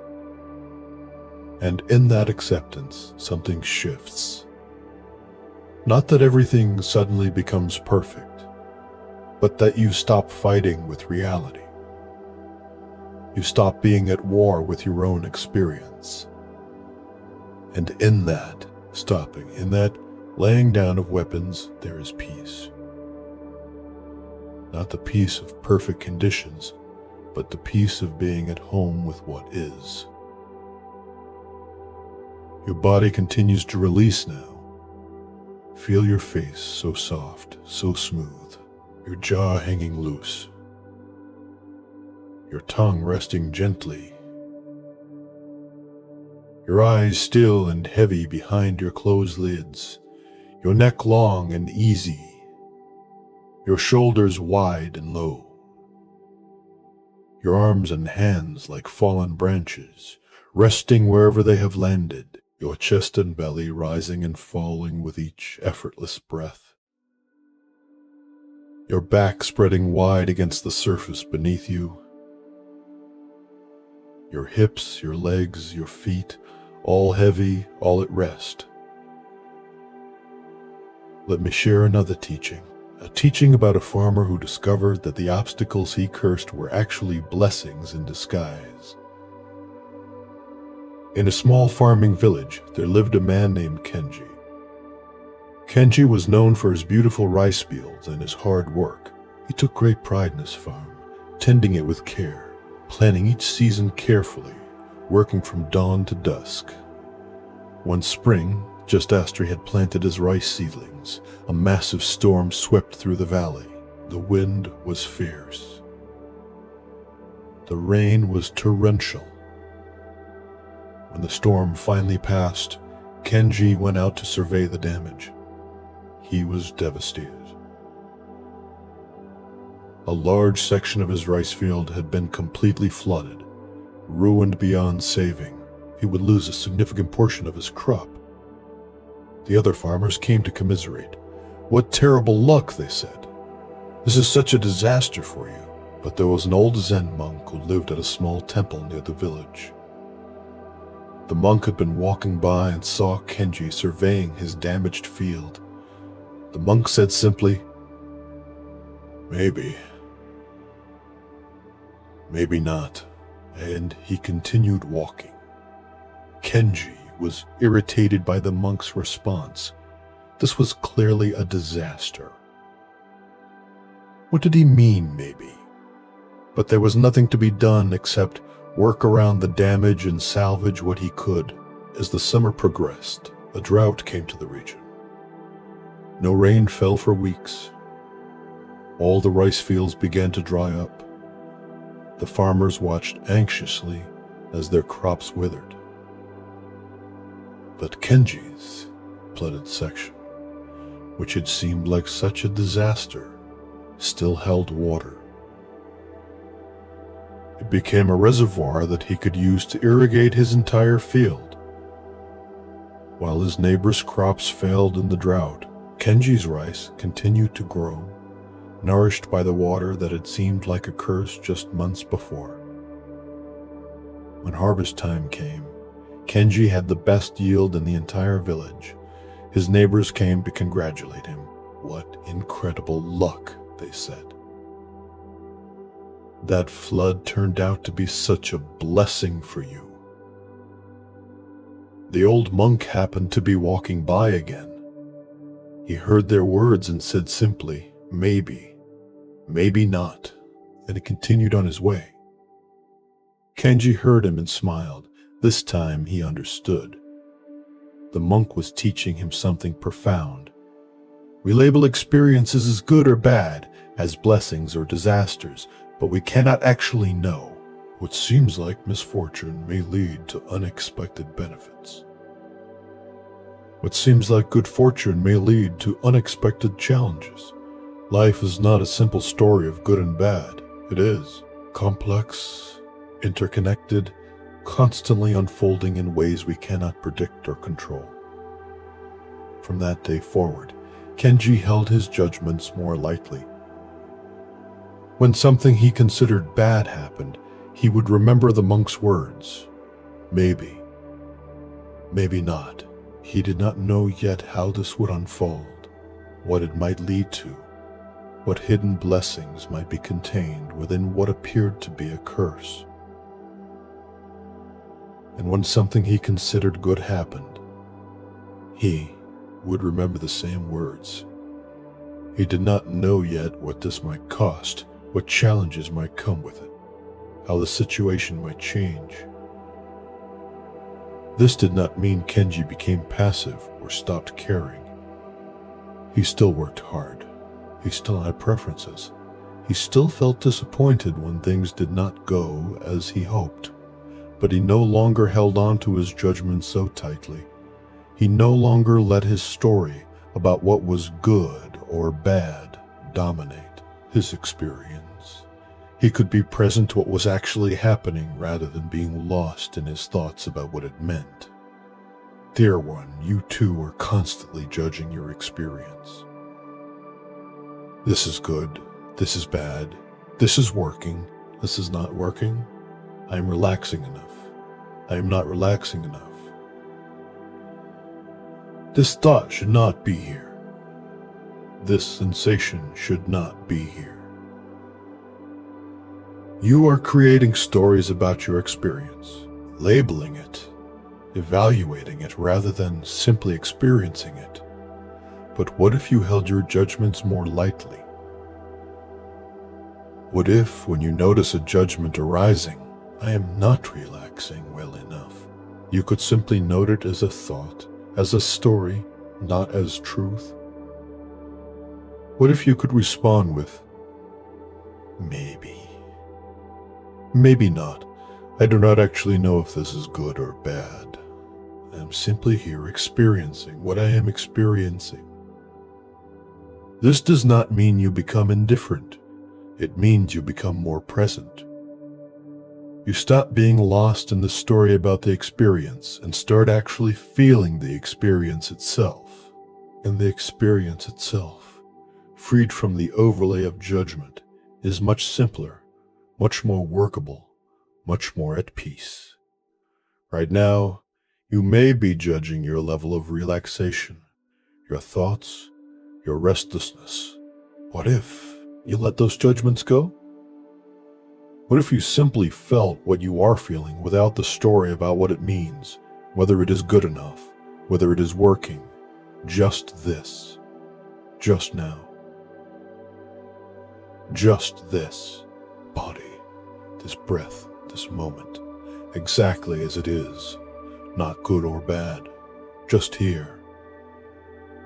And in that acceptance, something shifts. Not that everything suddenly becomes perfect, but that you stop fighting with reality. You stop being at war with your own experience. And in that stopping, in that laying down of weapons, there is peace. Not the peace of perfect conditions, but the peace of being at home with what is. Your body continues to release now. Feel your face so soft, so smooth, your jaw hanging loose, your tongue resting gently, your eyes still and heavy behind your closed lids, your neck long and easy, your shoulders wide and low, your arms and hands like fallen branches, resting wherever they have landed, your chest and belly rising and falling with each effortless breath, your back spreading wide against the surface beneath you, your hips, your legs, your feet, all heavy, all at rest. Let me share another teaching, a teaching about a farmer who discovered that the obstacles he cursed were actually blessings in disguise. In a small farming village, there lived a man named Kenji. Kenji was known for his beautiful rice fields and his hard work. He took great pride in his farm, tending it with care, planning each season carefully, working from dawn to dusk. One spring, just after he had planted his rice seedlings, a massive storm swept through the valley. The wind was fierce. The rain was torrential. When the storm finally passed, Kenji went out to survey the damage. He was devastated. A large section of his rice field had been completely flooded, ruined beyond saving. He would lose a significant portion of his crop. The other farmers came to commiserate. "What terrible luck," they said. "This is such a disaster for you." But there was an old Zen monk who lived at a small temple near the village. The monk had been walking by and saw Kenji surveying his damaged field. The monk said simply, "Maybe. Maybe not," and he continued walking. Kenji was irritated by the monk's response. This was clearly a disaster. What did he mean, maybe? But there was nothing to be done except work around the damage and salvage what he could. As the summer progressed, a drought came to the region. No rain fell for weeks. All the rice fields began to dry up. The farmers watched anxiously as their crops withered. But Kenji's flooded section, which had seemed like such a disaster, still held water. It became a reservoir that he could use to irrigate his entire field. While his neighbors' crops failed in the drought, Kenji's rice continued to grow, nourished by the water that had seemed like a curse just months before. When harvest time came, Kenji had the best yield in the entire village. His neighbors came to congratulate him. "What incredible luck," they said. "That flood turned out to be such a blessing for you." The old monk happened to be walking by again. He heard their words and said simply, "Maybe, maybe not," and he continued on his way. Kenji heard him and smiled. This time he understood. The monk was teaching him something profound. We label experiences as good or bad, as blessings or disasters, but we cannot actually know. What seems like misfortune may lead to unexpected benefits. What seems like good fortune may lead to unexpected challenges. Life is not a simple story of good and bad. It is complex, interconnected, constantly unfolding in ways we cannot predict or control. From that day forward, Kenji held his judgments more lightly. When something he considered bad happened, he would remember the monk's words. Maybe. Maybe not. He did not know yet how this would unfold, what it might lead to, what hidden blessings might be contained within what appeared to be a curse. And when something he considered good happened, he would remember the same words. He did not know yet what this might cost, what challenges might come with it, how the situation might change. This did not mean Kenji became passive or stopped caring. He still worked hard. He still had preferences. He still felt disappointed when things did not go as he hoped. But he no longer held on to his judgment so tightly. He no longer let his story about what was good or bad dominate his experience. He could be present to what was actually happening rather than being lost in his thoughts about what it meant. Dear one, you too are constantly judging your experience. This is good. This is bad. This is working. This is not working. I am relaxing enough. I am not relaxing enough. This thought should not be here. This sensation should not be here. You are creating stories about your experience, labeling it, evaluating it rather than simply experiencing it. But what if you held your judgments more lightly? What if, when you notice a judgment arising, I am not relaxing well enough, you could simply note it as a thought, as a story, not as truth? What if you could respond with, maybe? Maybe not. I do not actually know if this is good or bad. I am simply here experiencing what I am experiencing. This does not mean you become indifferent. It means you become more present. You stop being lost in the story about the experience and start actually feeling the experience itself. And the experience itself, freed from the overlay of judgment, is much simpler, much more workable, much more at peace. Right now, You may be judging your level of relaxation, your thoughts, your restlessness. What if you let those judgments go? What if you simply felt what you are feeling without the story about what it means, whether it is good enough, whether it is working, just this, just now, just this body, this breath, this moment, exactly as it is, not good or bad, just here.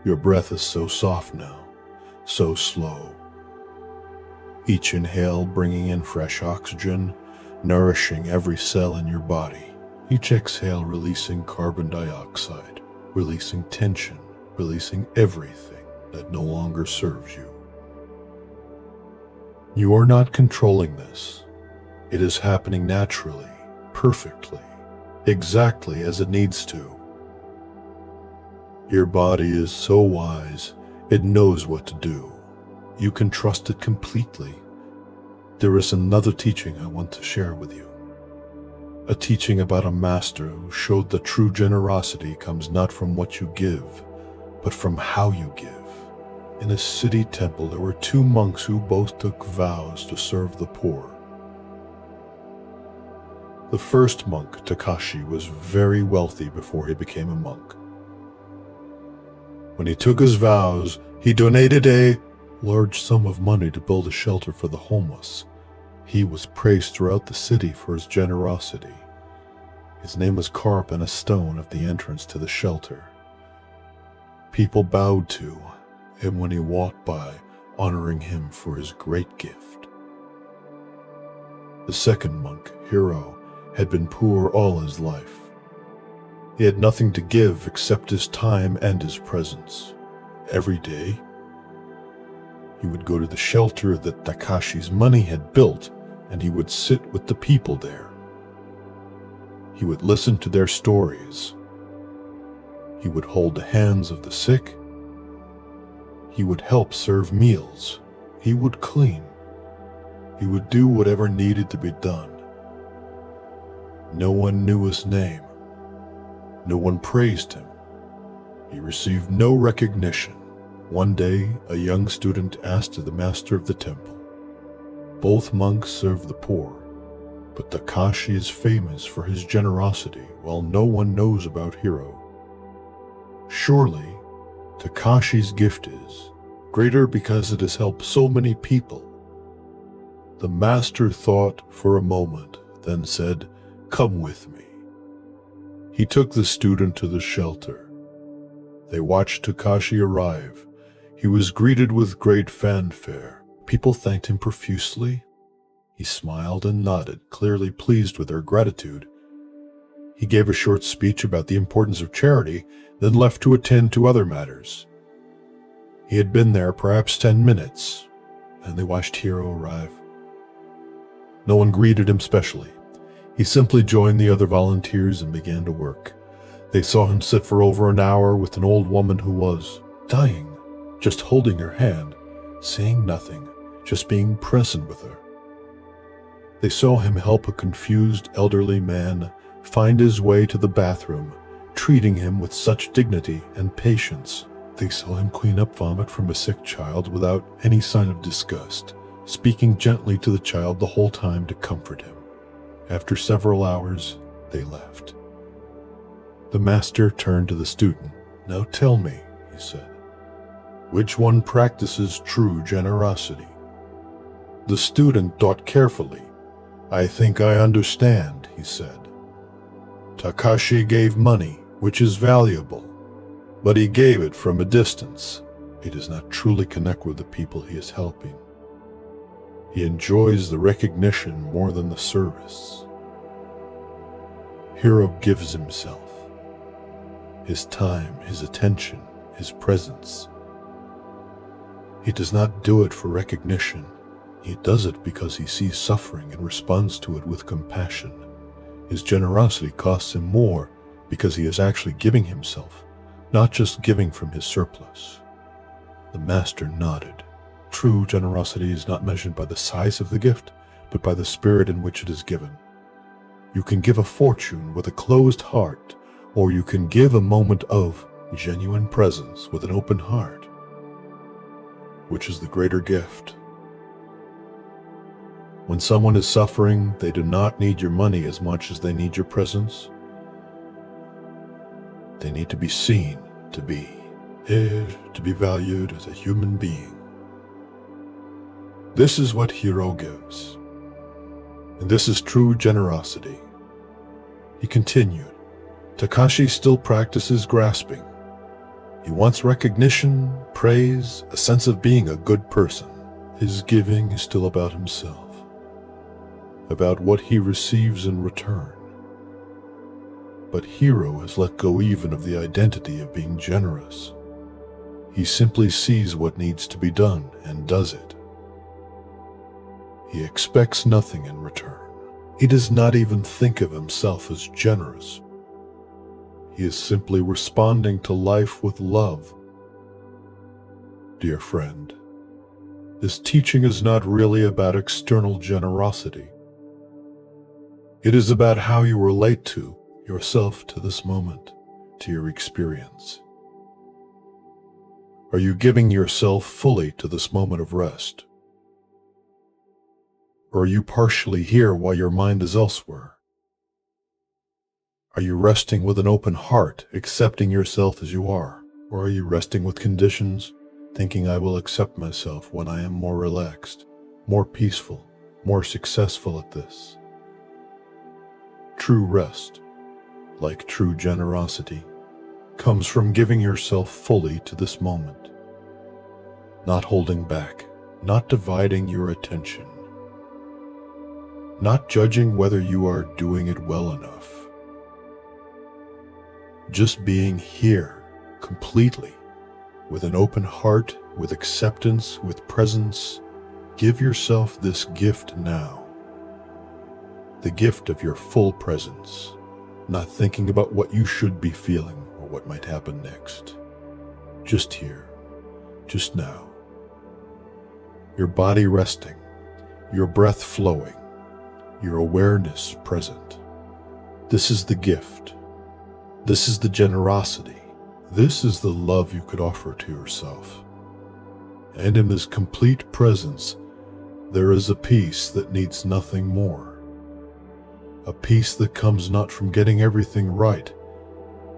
Your breath is so soft now, so slow. Each inhale bringing in fresh oxygen, nourishing every cell in your body. Each exhale releasing carbon dioxide, releasing tension, releasing everything that no longer serves you. You are not controlling this. It is happening naturally, perfectly, exactly as it needs to. Your body is so wise, it knows what to do. You can trust it completely. There is another teaching I want to share with you. A teaching about a master who showed that true generosity comes not from what you give, but from how you give. In a city temple, there were two monks who both took vows to serve the poor. The first monk, Takashi, was very wealthy before he became a monk. When he took his vows, he donated a large sum of money to build a shelter for the homeless. He was praised throughout the city for his generosity. His name was carved on a stone at the entrance to the shelter. People bowed to him when he walked by, honoring him for his great gift. The second monk, Hiro, had been poor all his life. He had nothing to give except his time and his presence. Every day, he would go to the shelter that Takashi's money had built, and he would sit with the people there. He would listen to their stories. He would hold the hands of the sick. He would help serve meals. He would clean. He would do whatever needed to be done. No one knew his name. No one praised him. He received no recognition. One day, a young student asked the master of the temple, "Both monks serve the poor, but Takashi is famous for his generosity while no one knows about Hiro. Surely, Takashi's gift is greater because it has helped so many people." The master thought for a moment, then said, "Come with me." He took the student to the shelter. They watched Takashi arrive. He was greeted with great fanfare. People thanked him profusely. He smiled and nodded, clearly pleased with their gratitude. He gave a short speech about the importance of charity, then left to attend to other matters. He had been there perhaps 10 minutes, and they watched Hiro arrive. No one greeted him specially. He simply joined the other volunteers and began to work. They saw him sit for over an hour with an old woman who was dying, just holding her hand, saying nothing, just being present with her. They saw him help a confused elderly man find his way to the bathroom, treating him with such dignity and patience. They saw him clean up vomit from a sick child without any sign of disgust, speaking gently to the child the whole time to comfort him. After several hours, they left. The master turned to the student. "Now tell me," he said, "which one practices true generosity?" The student thought carefully. "I think I understand," he said. "Takashi gave money, which is valuable, but he gave it from a distance. He does not truly connect with the people he is helping. He enjoys the recognition more than the service." Hiro gives himself, his time, his attention, his presence. He does not do it for recognition. He does it because he sees suffering and responds to it with compassion. His generosity costs him more because he is actually giving himself, not just giving from his surplus. The master nodded. True generosity is not measured by the size of the gift, but by the spirit in which it is given. You can give a fortune with a closed heart, or you can give a moment of genuine presence with an open heart. Which is the greater gift? When someone is suffering, they do not need your money as much as they need your presence. They need to be seen, to be heard, to be valued as a human being. This is what Hiro gives. And this is true generosity. He continued, Takashi still practices grasping. He wants recognition, praise, a sense of being a good person. His giving is still about himself, about what he receives in return. But Hiro has let go even of the identity of being generous. He simply sees what needs to be done and does it. He expects nothing in return. He does not even think of himself as generous. He is simply responding to life with love. Dear friend, this teaching is not really about external generosity. It is about how you relate to yourself, to this moment, to your experience. Are you giving yourself fully to this moment of rest? Or are you partially here while your mind is elsewhere? Are you resting with an open heart, accepting yourself as you are? Or are you resting with conditions, thinking I will accept myself when I am more relaxed, more peaceful, more successful at this? True rest, like true generosity, comes from giving yourself fully to this moment, not holding back, not dividing your attention, not judging whether you are doing it well enough. Just being here, completely, with an open heart, with acceptance, with presence. Give yourself this gift now. The gift of your full presence, not thinking about what you should be feeling or what might happen next. Just here, just now. Your body resting, your breath flowing, your awareness present. This is the gift. This is the generosity. This is the love you could offer to yourself. And in this complete presence, there is a peace that needs nothing more. A peace that comes not from getting everything right,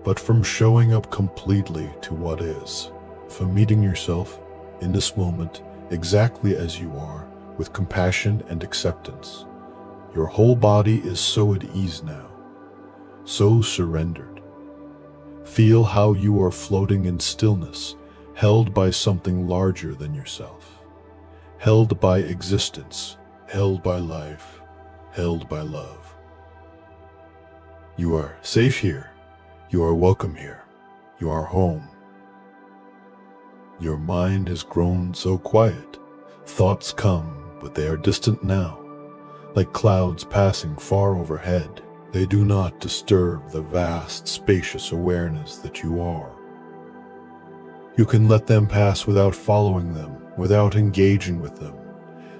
but from showing up completely to what is, from meeting yourself in this moment exactly as you are, with compassion and acceptance. Your whole body is so at ease now, so surrendered. Feel how you are floating in stillness, held by something larger than yourself, held by existence, held by life, held by love. You are safe here. You are welcome here. You are home. Your mind has grown so quiet. Thoughts come, but they are distant now, like clouds passing far overhead. They do not disturb the vast, spacious awareness that you are. You can let them pass without following them, without engaging with them.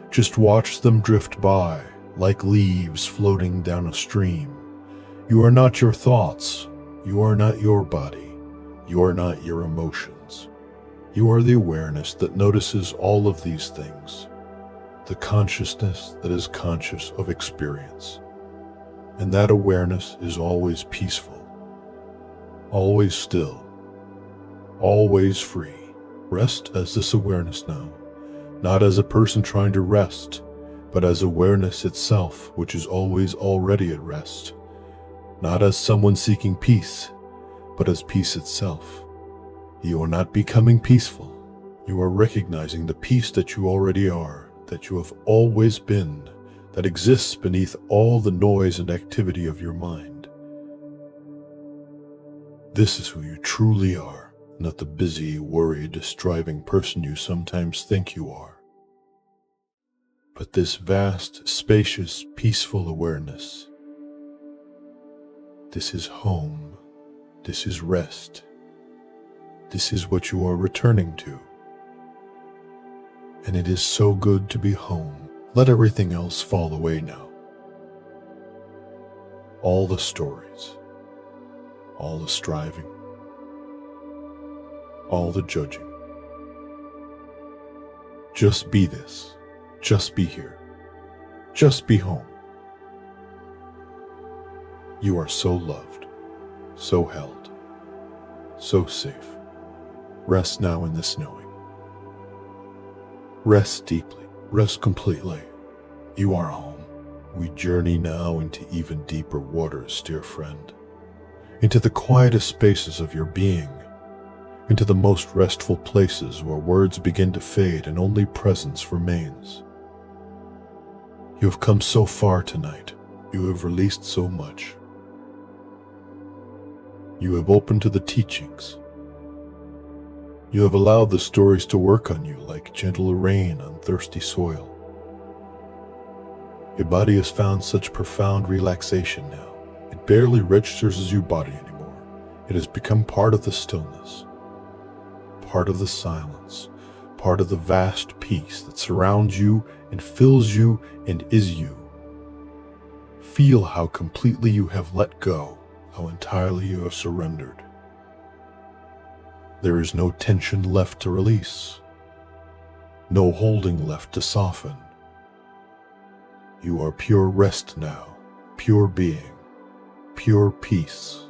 Just watch them drift by, like leaves floating down a stream. You are not your thoughts. You are not your body. You are not your emotions. You are the awareness that notices all of these things, the consciousness that is conscious of experience. And that awareness is always peaceful, always still, always free. Rest as this awareness now, not as a person trying to rest, but as awareness itself, which is always already at rest. Not as someone seeking peace, but as peace itself. You are not becoming peaceful. You are recognizing the peace that you already are, that you have always been, that exists beneath all the noise and activity of your mind. This is who you truly are, not the busy, worried, striving person you sometimes think you are. But this vast, spacious, peaceful awareness. This is home. This is rest. This is what you are returning to. And it is so good to be home. Let everything else fall away now. All the stories, all the striving, all the judging. Just be this, just be here, just be home. You are so loved, so held, so safe. Rest now in this knowing. Rest deeply, rest completely. You are home. We journey now into even deeper waters, dear friend, into the quietest spaces of your being, into the most restful places where words begin to fade and only presence remains. You have come so far tonight. You have released so much. You have opened to the teachings. You have allowed the stories to work on you like gentle rain on thirsty soil. Your body has found such profound relaxation now. It barely registers as your body anymore. It has become part of the stillness, part of the silence, part of the vast peace that surrounds you and fills you and is you. Feel how completely you have let go, how entirely you have surrendered. There is no tension left to release, no holding left to soften. You are pure rest now, pure being, pure peace.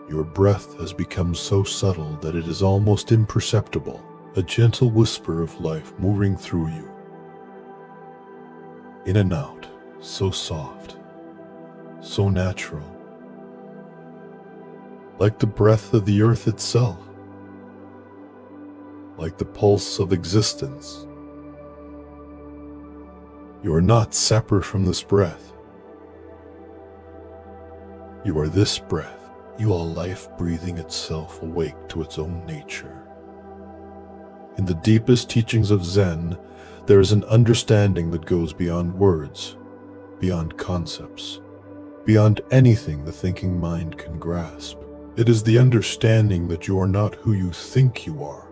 Your breath has become so subtle that it is almost imperceptible, a gentle whisper of life moving through you. In and out, so soft, so natural, like the breath of the earth itself, like the pulse of existence. You are not separate from this breath. You are this breath. You are life breathing itself awake to its own nature. In the deepest teachings of Zen, there is an understanding that goes beyond words, beyond concepts, beyond anything the thinking mind can grasp. It is the understanding that you are not who you think you are.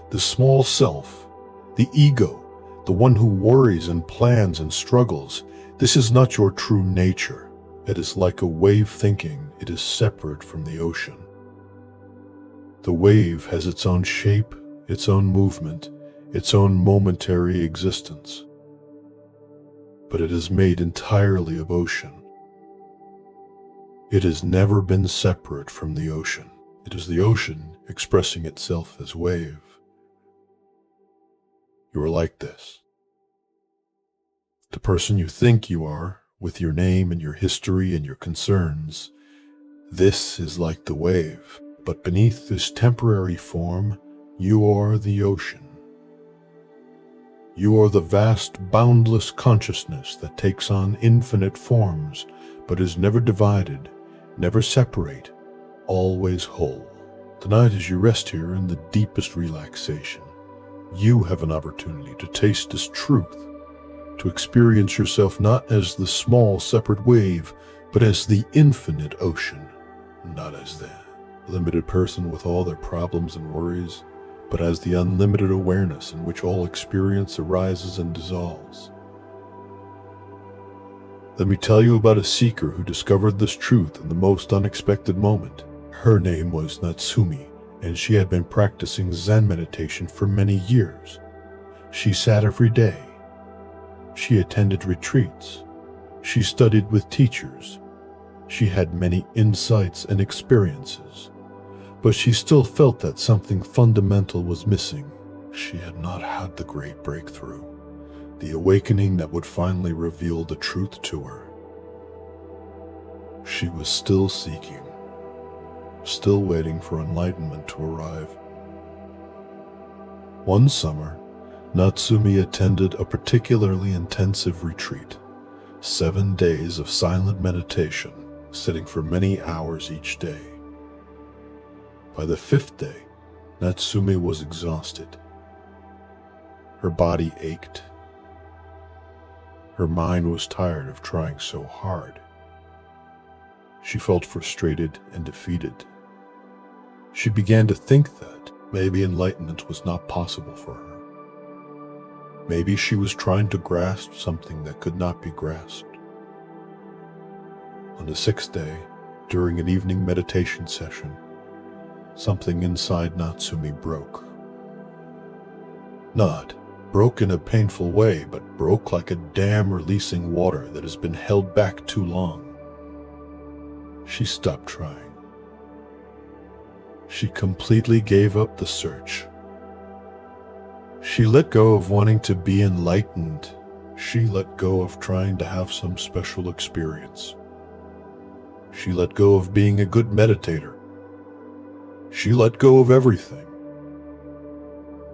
The small self, the ego, the one who worries and plans and struggles, this is not your true nature. It is like a wave thinking. It is separate from the ocean. The wave has its own shape, its own movement, its own momentary existence. But it is made entirely of ocean. It has never been separate from the ocean. It is the ocean expressing itself as wave. You are like this. The person you think you are, with your name and your history and your concerns, this is like the wave. But beneath this temporary form, you are the ocean. You are the vast, boundless consciousness that takes on infinite forms, but is never divided, never separate, always whole. Tonight, as you rest here in the deepest relaxation, you have an opportunity to taste this truth, to experience yourself not as the small, separate wave, but as the infinite ocean, not as the limited person with all their problems and worries, but as the unlimited awareness in which all experience arises and dissolves. Let me tell you about a seeker who discovered this truth in the most unexpected moment. Her name was Natsumi, and she had been practicing Zen meditation for many years. She sat every day. She attended retreats. She studied with teachers. She had many insights and experiences. But she still felt that something fundamental was missing. She had not had the great breakthrough, the awakening that would finally reveal the truth to her. She was still seeking, still waiting for enlightenment to arrive. One summer, Natsumi attended a particularly intensive retreat, 7 days of silent meditation, sitting for many hours each day. By the 5th day, Natsumi was exhausted. Her body ached. Her mind was tired of trying so hard. She felt frustrated and defeated. She began to think that maybe enlightenment was not possible for her. Maybe she was trying to grasp something that could not be grasped. On the 6th day, during an evening meditation session, something inside Natsumi broke. Not broke in a painful way, but broke like a dam releasing water that has been held back too long. She stopped trying. She completely gave up the search. She let go of wanting to be enlightened. She let go of trying to have some special experience. She let go of being a good meditator. She let go of everything.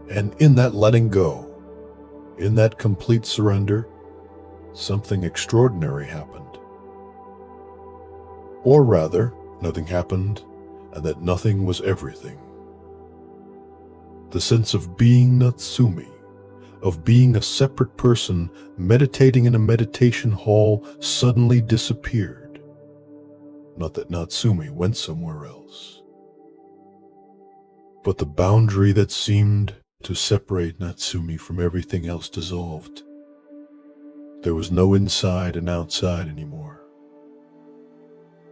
And in that letting go, in that complete surrender, something extraordinary happened. Or rather, nothing happened, and that nothing was everything. The sense of being Natsumi, of being a separate person meditating in a meditation hall, suddenly disappeared. Not that Natsumi went somewhere else, but the boundary that seemed to separate Natsumi from everything else dissolved. There was no inside and outside anymore.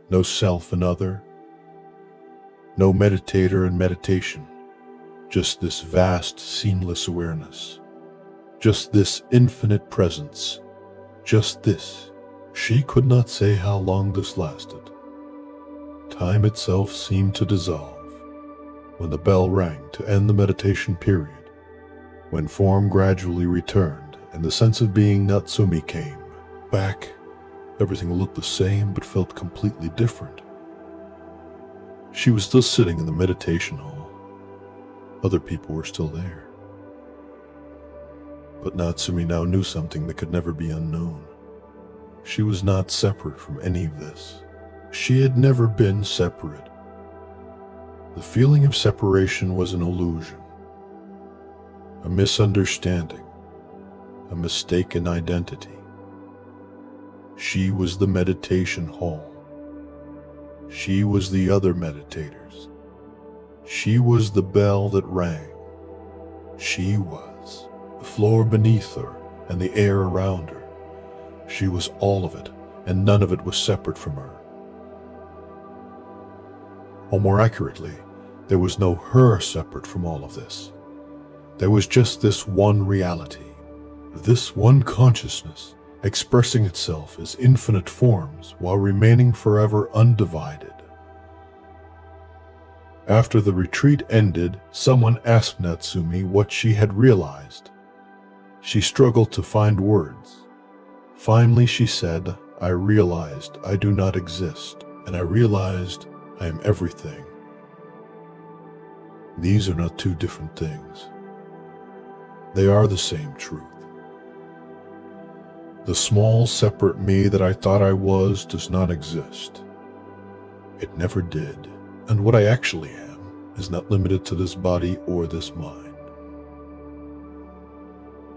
No self and other. No meditator and meditation. Just this vast, seamless awareness. Just this infinite presence. Just this. She could not say how long this lasted. Time itself seemed to dissolve. When the bell rang to end the meditation period, when form gradually returned and the sense of being Natsumi came back, everything looked the same but felt completely different. She was still sitting in the meditation hall. Other people were still there. But Natsumi now knew something that could never be unknown. She was not separate from any of this. She had never been separate. The feeling of separation was an illusion, a misunderstanding, a mistaken identity. She was the meditation hall. She was the other meditators. She was the bell that rang. She was the floor beneath her and the air around her. She was all of it, and none of it was separate from her. Or more accurately, there was no her separate from all of this. There was just this one reality, this one consciousness, expressing itself as infinite forms while remaining forever undivided. After the retreat ended, someone asked Natsumi what she had realized. She struggled to find words. Finally, she said, "I realized I do not exist, and I realized I am everything." These are not two different things. They are the same truth. The small, separate me that I thought I was does not exist. It never did. And what I actually am is not limited to this body or this mind.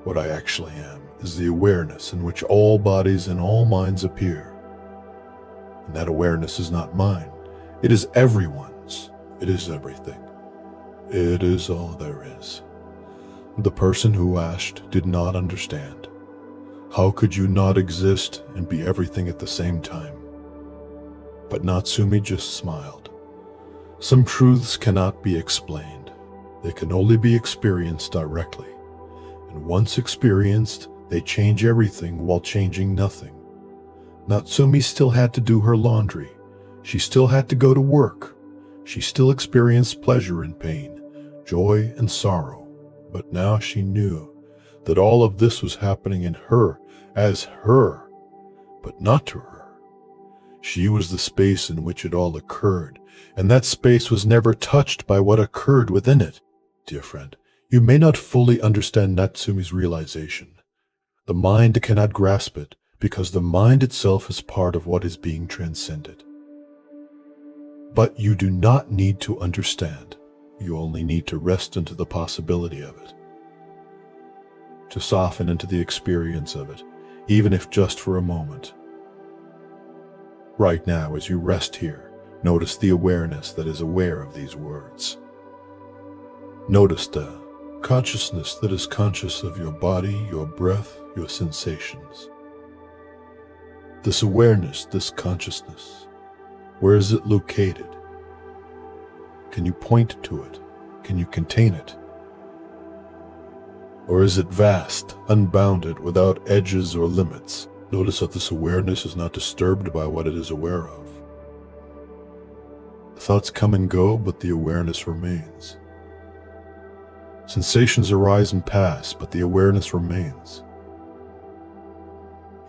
What I actually am is the awareness in which all bodies and all minds appear. And that awareness is not mine. It is everyone's. It is everything. It is all there is. The person who asked did not understand. How could you not exist and be everything at the same time? But Natsumi just smiled. Some truths cannot be explained. They can only be experienced directly. And once experienced, they change everything while changing nothing. Natsumi still had to do her laundry. She still had to go to work. She still experienced pleasure and pain, joy and sorrow. But now she knew that all of this was happening in her, as her, but not to her. She was the space in which it all occurred, and that space was never touched by what occurred within it. Dear friend, you may not fully understand Natsumi's realization. The mind cannot grasp it, because the mind itself is part of what is being transcended. But you do not need to understand. You only need to rest into the possibility of it, to soften into the experience of it, even if just for a moment. Right now, as you rest here, notice the awareness that is aware of these words. Notice the consciousness that is conscious of your body, your breath, your sensations. This awareness, this consciousness, Where is it located? Can you point to it? Can you contain it? Or is it vast, unbounded, without edges or limits? Notice that this awareness is not disturbed by what it is aware of. The thoughts come and go, but the awareness remains. Sensations arise and pass, but the awareness remains.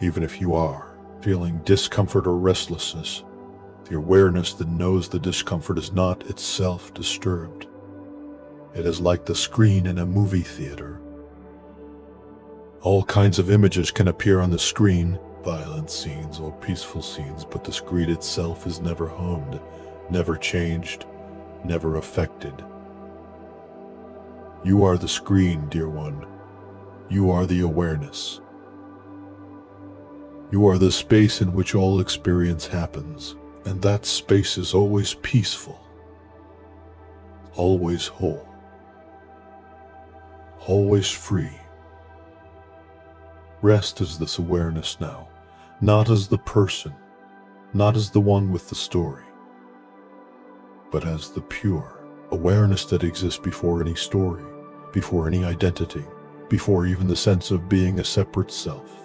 Even if you are feeling discomfort or restlessness, the awareness that knows the discomfort is not itself disturbed. It is like the screen in a movie theater. All kinds of images can appear on the screen, violent scenes or peaceful scenes, but the screen itself is never harmed, never changed, never affected. You are the screen, dear one. You are the awareness. You are the space in which all experience happens, and that space is always peaceful, always whole, always free. Rest as this awareness now, not as the person, not as the one with the story, but as the pure awareness that exists before any story, before any identity, before even the sense of being a separate self.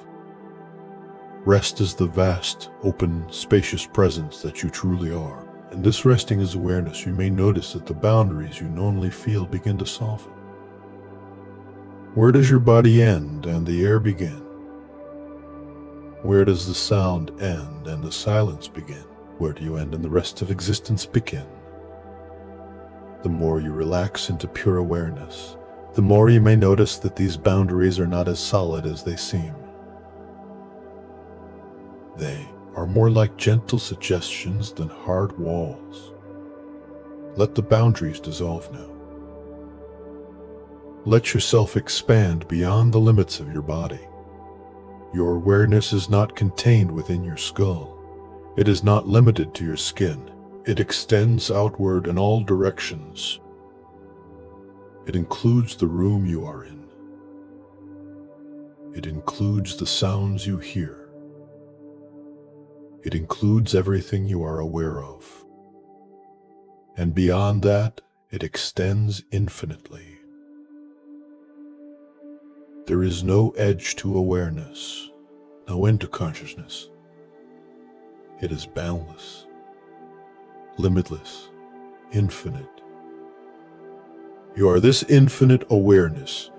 Rest as the vast, open, spacious presence that you truly are. In this resting as awareness, you may notice that the boundaries you normally feel begin to soften. Where does your body end and the air begin? Where does the sound end and the silence begin? Where do you end and the rest of existence begin? The more you relax into pure awareness, the more you may notice that these boundaries are not as solid as they seem. They are more like gentle suggestions than hard walls. Let the boundaries dissolve now. Let yourself expand beyond the limits of your body. Your awareness is not contained within your skull. It is not limited to your skin. It extends outward in all directions. It includes the room you are in. It includes the sounds you hear. It includes everything you are aware of. And beyond that, it extends infinitely. There is no edge to awareness, no end to consciousness. It is boundless, limitless, infinite. You are this infinite awareness,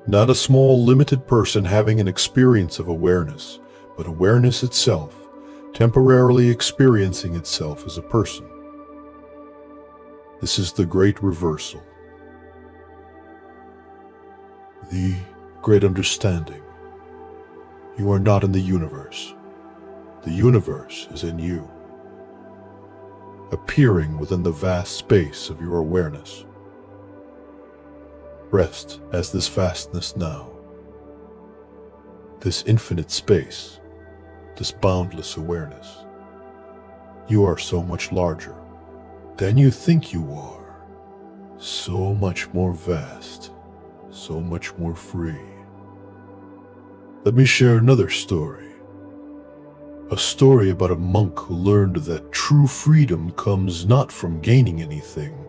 not a small limited person having an experience of awareness, but awareness itself, temporarily experiencing itself as a person. This is the great reversal. The great understanding. You are not in the universe. The universe is in you, appearing within the vast space of your awareness. Rest as this vastness now, this infinite space, this boundless awareness. You are so much larger than you think you are, so much more vast, so much more free. Let me share another story. A story about a monk who learned that true freedom comes not from gaining anything,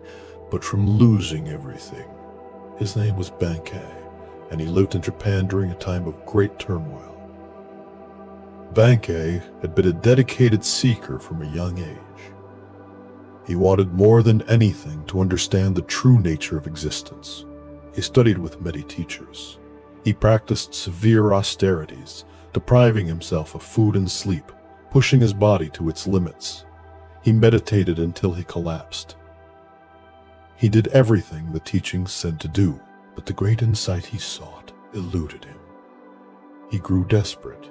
but from losing everything. His name was Bankei, and he lived in Japan during a time of great turmoil. Bankei had been a dedicated seeker from a young age. He wanted more than anything to understand the true nature of existence. He studied with many teachers. He practiced severe austerities, depriving himself of food and sleep, pushing his body to its limits. He meditated until he collapsed. He did everything the teachings said to do, but the great insight he sought eluded him. He grew desperate.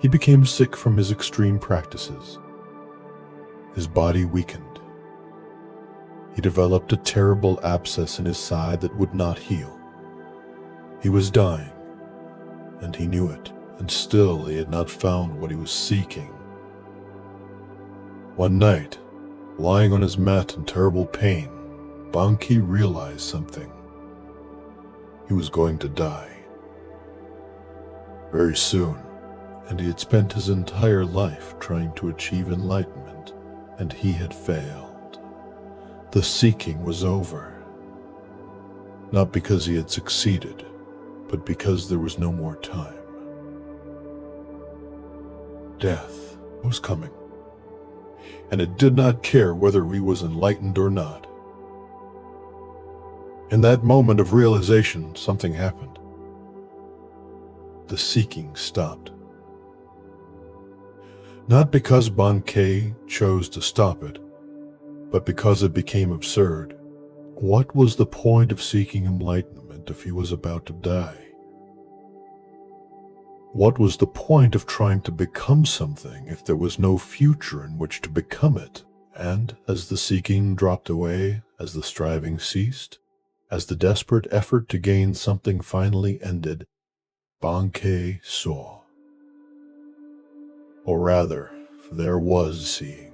He became sick from his extreme practices. His body weakened. He developed a terrible abscess in his side that would not heal. He was dying, and he knew it, and still he had not found what he was seeking. One night, lying on his mat in terrible pain, Bankei realized something. He was going to die. Very soon, and he had spent his entire life trying to achieve enlightenment. and he had failed. The seeking was over. Not because he had succeeded, but because there was no more time. Death was coming, and it did not care whether he was enlightened or not. In that moment of realization, something happened. The seeking stopped. Not because Bankei chose to stop it, but because it became absurd. What was the point of seeking enlightenment if he was about to die? What was the point of trying to become something if there was no future in which to become it? And as the seeking dropped away, as the striving ceased, as the desperate effort to gain something finally ended, Bankei saw. Or rather, there was seeing.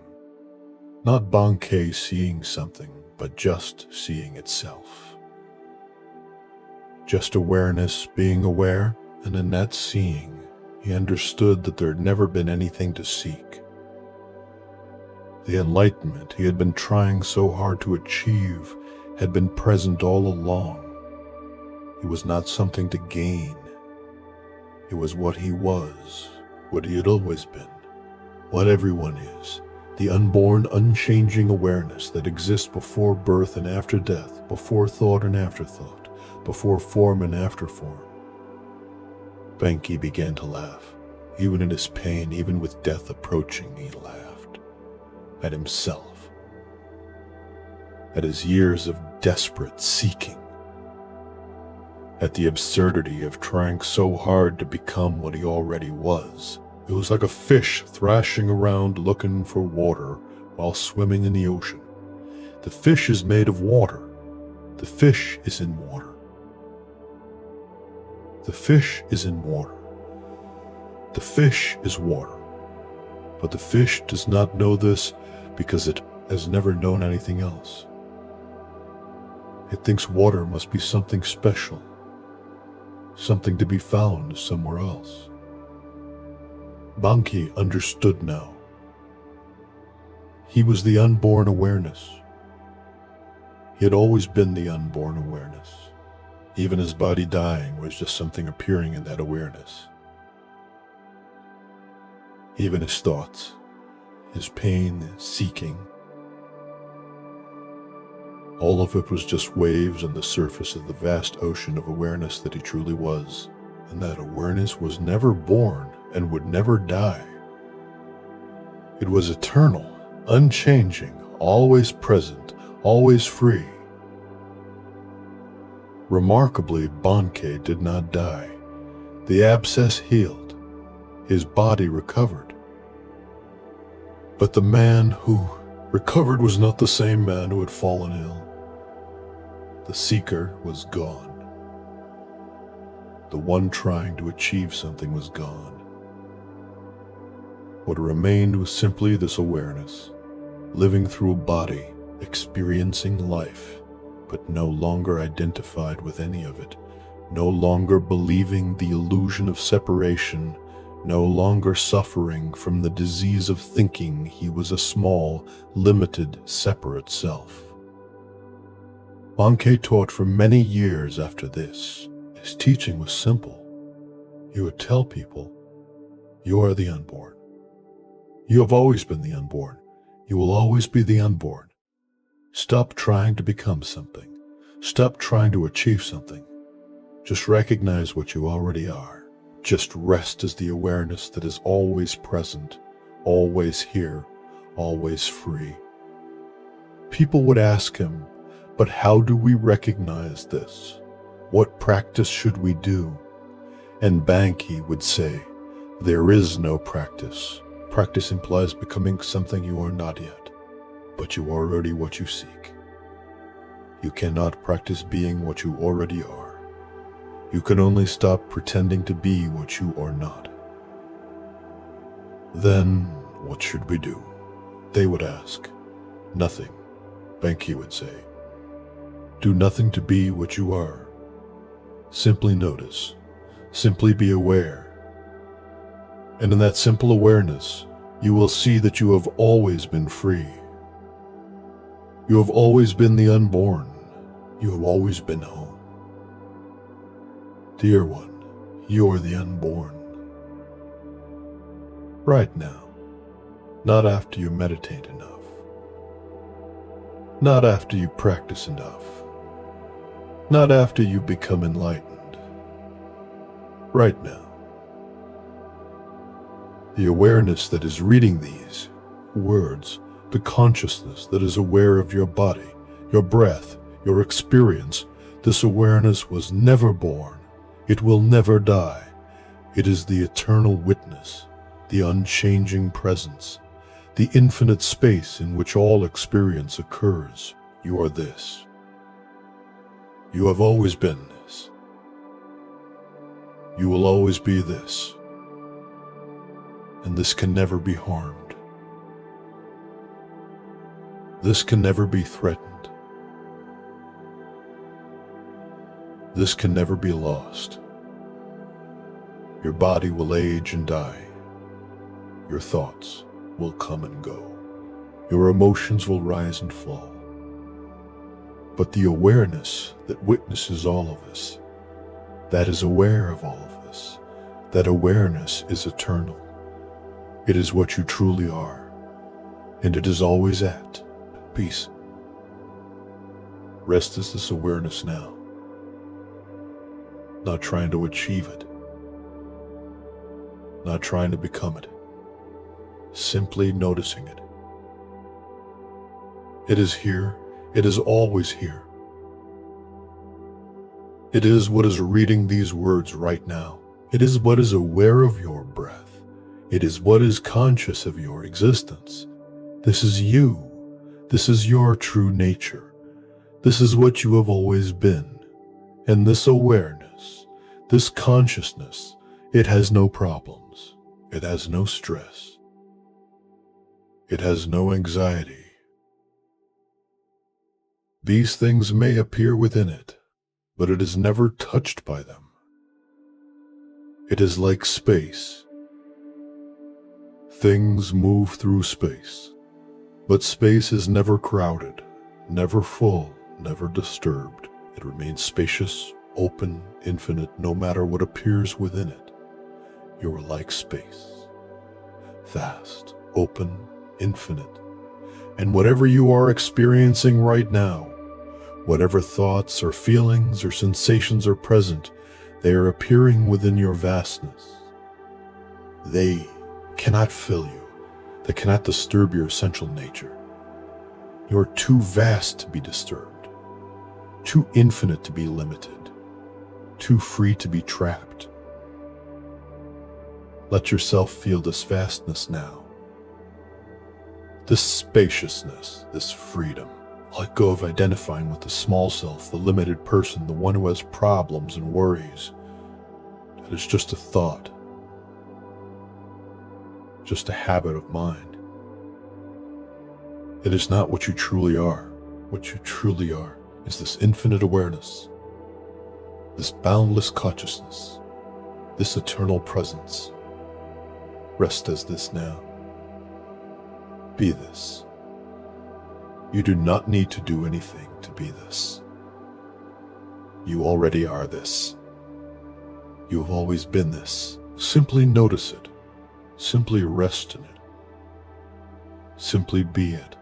Not Bankei seeing something, but just seeing itself. Just awareness being aware, and in that seeing, he understood that there had never been anything to seek. The enlightenment he had been trying so hard to achieve had been present all along. It was not something to gain. It was what he was, what he had always been, what everyone is, the unborn, unchanging awareness that exists before birth and after death, before thought and afterthought, before form and after form. Bankei began to laugh. Even in his pain, even with death approaching, he laughed. At himself. At his years of desperate seeking. At the absurdity of trying so hard to become what he already was. It was like a fish thrashing around looking for water while swimming in the ocean. The fish is made of water. The fish is in water. The fish is in water. The fish is water. But the fish does not know this because it has never known anything else. It thinks water must be something special, something to be found somewhere else. Bankei understood now. He was the unborn awareness. He had always been the unborn awareness. Even his body dying was just something appearing in that awareness. Even his thoughts, his pain, his seeking, all of it was just waves on the surface of the vast ocean of awareness that he truly was. And that awareness was never born and would never die. It was eternal, unchanging, always present, always free. Remarkably, Bankei did not die. The abscess healed. His body recovered. But the man who recovered was not the same man who had fallen ill. The seeker was gone. The one trying to achieve something was gone. What remained was simply this awareness, living through a body, experiencing life, but no longer identified with any of it, no longer believing the illusion of separation, no longer suffering from the disease of thinking he was a small, limited, separate self. Bankei taught for many years after this. His teaching was simple. He would tell people, "You are the unborn. You have always been the unborn. You will always be the unborn. Stop trying to become something. Stop trying to achieve something. Just recognize what you already are. Just rest as the awareness that is always present, always here, always free." People would ask him, "But how do we recognize this? What practice should we do?" And Bankei would say, "There is no practice. Practice implies becoming something you are not yet, but you are already what you seek. You cannot practice being what you already are. You can only stop pretending to be what you are not." "Then, what should we do?" they would ask. "Nothing," Bankei would say. "Do nothing to be what you are. Simply notice. Simply be aware. And in that simple awareness, you will see that you have always been free. You have always been the unborn. You have always been home. Dear one, you are the unborn. Right now, not after you meditate enough, not after you practice enough, not after you become enlightened. Right now. The awareness that is reading these words, the consciousness that is aware of your body, your breath, your experience, this awareness was never born. It will never die. It is the eternal witness, the unchanging presence, the infinite space in which all experience occurs. You are this. You have always been this. You will always be this. And this can never be harmed. This can never be threatened. This can never be lost. Your body will age and die. Your thoughts will come and go. Your emotions will rise and fall. But the awareness that witnesses all of this, that is aware of all of this, that awareness is eternal. It is what you truly are, and it is always at peace. Rest is this awareness now, not trying to achieve it, not trying to become it, simply noticing it. It is here, it is always here. It is what is reading these words right now. It is what is aware of your breath. It is what is conscious of your existence. This is you. This is your true nature. This is what you have always been. And this awareness, this consciousness, it has no problems. It has no stress. It has no anxiety. These things may appear within it, but it is never touched by them. It is like space. Things move through space, but space is never crowded, never full, never disturbed. It remains spacious, open, infinite, no matter what appears within it. You are like space, vast, open, infinite, and whatever you are experiencing right now, whatever thoughts or feelings or sensations are present, they are appearing within your vastness. They cannot fill you. They cannot disturb your essential nature. You are too vast to be disturbed, too infinite to be limited, too free to be trapped. Let yourself feel this vastness now, this spaciousness, this freedom. Let go of identifying with the small self, the limited person, the one who has problems and worries. That is just a thought. Just a habit of mind. It is not what you truly are. What you truly are is this infinite awareness, this boundless consciousness, this eternal presence. Rest as this now. Be this. You do not need to do anything to be this. You already are this. You have always been this. Simply notice it. Simply rest in it. Simply be it.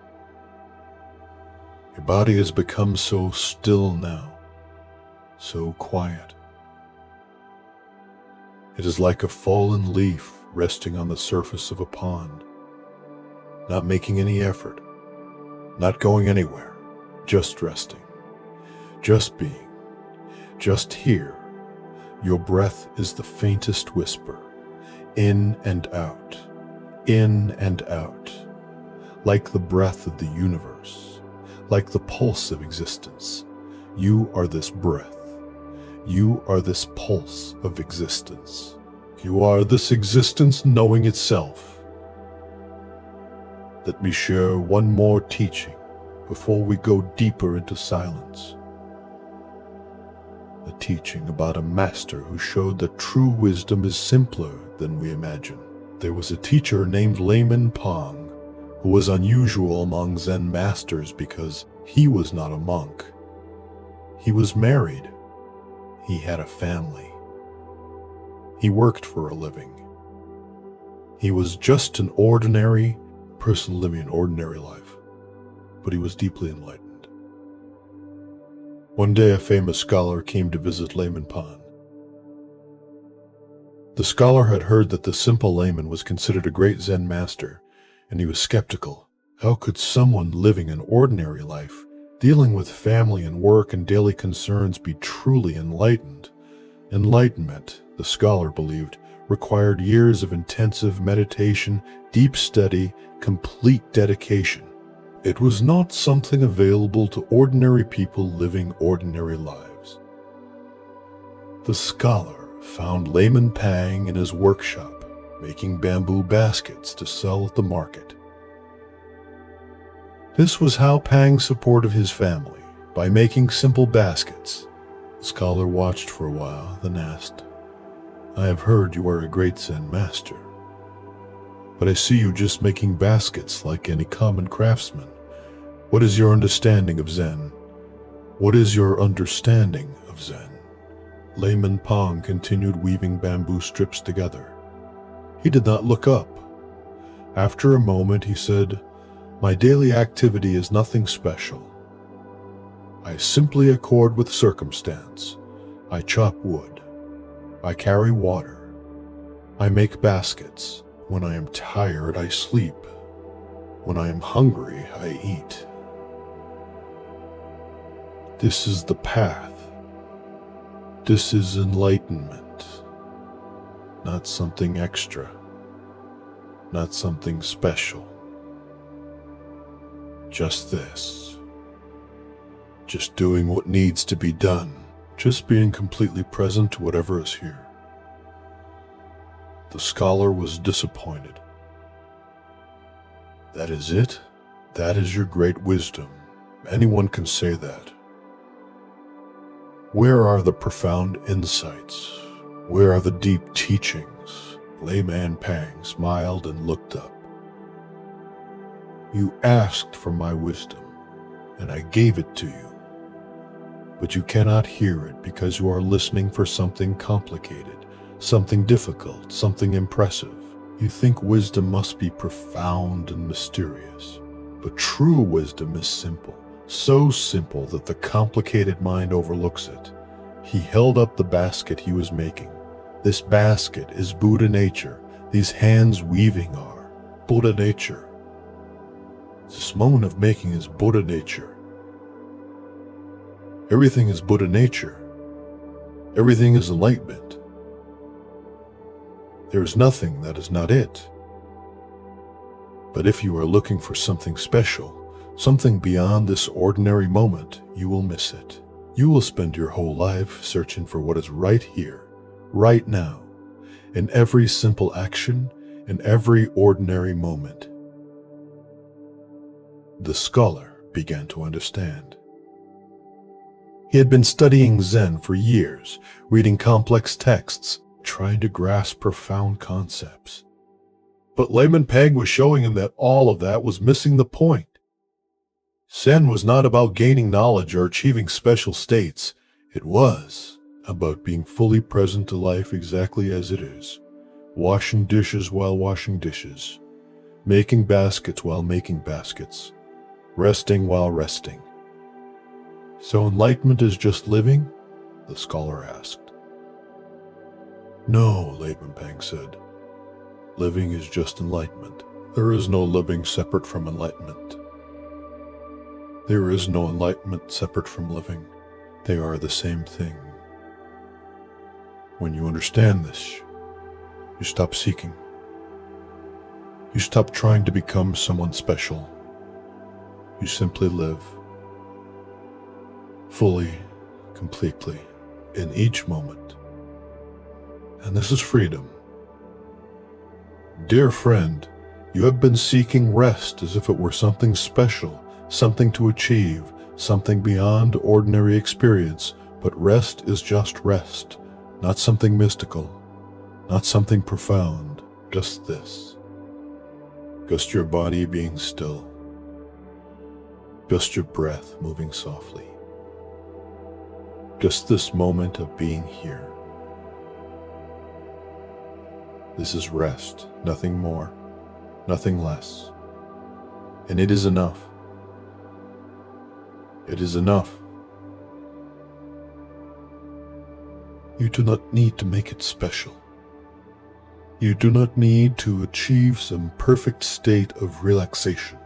Your body has become so still now, so quiet. It is like a fallen leaf resting on the surface of a pond, not making any effort, not going anywhere, just resting, just being, just here. Your breath is the faintest whisper, in and out, like the breath of the universe, like the pulse of existence. You are this breath. You are this pulse of existence. You are this existence knowing itself. Let me share one more teaching before we go deeper into silence. A teaching about a master who showed that true wisdom is simpler than we imagine. There was a teacher named Layman Pong, who was unusual among Zen masters because he was not a monk. He was married. He had a family. He worked for a living. He was just an ordinary person living an ordinary life, but he was deeply enlightened. One day a famous scholar came to visit Layman Pong. The scholar had heard that the simple layman was considered a great Zen master, and he was skeptical. How could someone living an ordinary life, dealing with family and work and daily concerns, be truly enlightened? Enlightenment, the scholar believed, required years of intensive meditation, deep study, complete dedication. It was not something available to ordinary people living ordinary lives. The scholar found Layman Pang in his workshop, making bamboo baskets to sell at the market. This was how Pang supported his family, by making simple baskets. The scholar watched for a while, then asked, "I have heard you are a great Zen master, but I see you just making baskets like any common craftsman. What is your understanding of Zen? What is your understanding of Zen?" Layman Pong continued weaving bamboo strips together. He did not look up. After a moment he said, "My daily activity is nothing special. I simply accord with circumstance. I chop wood. I carry water. I make baskets. When I am tired, I sleep. When I am hungry, I eat. This is the path. This is enlightenment. Not something extra. Not something special. Just this. Just doing what needs to be done. Just being completely present to whatever is here." The scholar was disappointed. "That is it? That is your great wisdom. Anyone can say that. Where are the profound insights? Where are the deep teachings?" Layman Pang smiled and looked up. "You asked for my wisdom, and I gave it to you. But you cannot hear it because you are listening for something complicated, something difficult, something impressive. You think wisdom must be profound and mysterious. But true wisdom is simple, so simple that the complicated mind overlooks it." He held up the basket he was making. "This basket is Buddha nature. These hands weaving are Buddha nature. This moment of making is Buddha nature. Everything is Buddha nature. Everything is enlightenment. There is nothing that is not it. But if you are looking for something special, something beyond this ordinary moment, you will miss it. You will spend your whole life searching for what is right here, right now, in every simple action, in every ordinary moment." The scholar began to understand. He had been studying Zen for years, reading complex texts, trying to grasp profound concepts. But Layman Pang was showing him that all of that was missing the point. Zen was not about gaining knowledge or achieving special states. It was about being fully present to life exactly as it is, washing dishes while washing dishes, making baskets while making baskets, resting while resting. "So enlightenment is just living?" the scholar asked. "No," Layman Pang said. "Living is just enlightenment. There is no living separate from enlightenment. There is no enlightenment separate from living. They are the same thing. When you understand this, you stop seeking. You stop trying to become someone special. You simply live. Fully, completely, in each moment. And this is freedom. Dear friend, you have been seeking rest as if it were something special, something to achieve, something beyond ordinary experience, but rest is just rest, not something mystical, not something profound. Just this. Just your body being still. Just your breath moving softly. Just this moment of being here. This is rest, nothing more, nothing less. And it is enough. It is enough. You do not need to make it special. You do not need to achieve some perfect state of relaxation.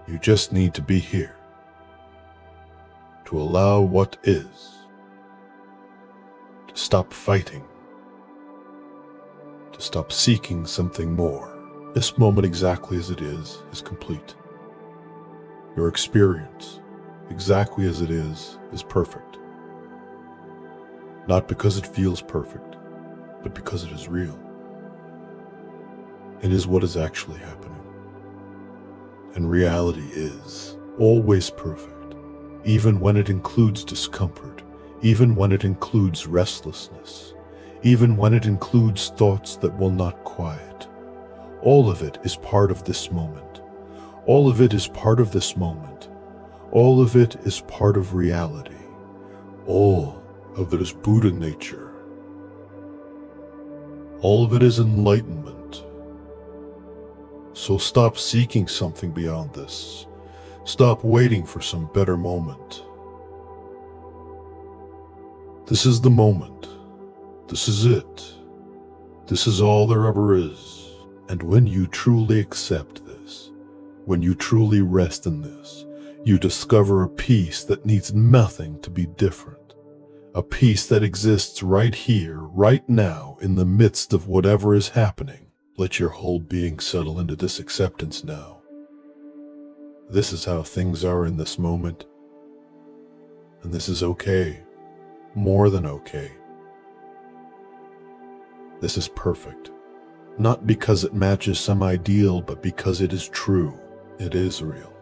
You just need to be here, to allow what is, to stop fighting, to stop seeking something more. This moment exactly as it is complete. Your experience, exactly as it is perfect. Not because it feels perfect, but because it is real. It is what is actually happening. And reality is always perfect, even when it includes discomfort, even when it includes restlessness, even when it includes thoughts that will not quiet. All of it is part of this moment. All of it is part of this moment. All of it is part of reality. All of it is Buddha nature. All of it is enlightenment. So stop seeking something beyond this. Stop waiting for some better moment. This is the moment. This is it. This is all there ever is. And when you truly accept this, when you truly rest in this, you discover a peace that needs nothing to be different. A peace that exists right here, right now, in the midst of whatever is happening. Let your whole being settle into this acceptance now. This is how things are in this moment. And this is okay. More than okay. This is perfect. Not because it matches some ideal, but because it is true. It is real.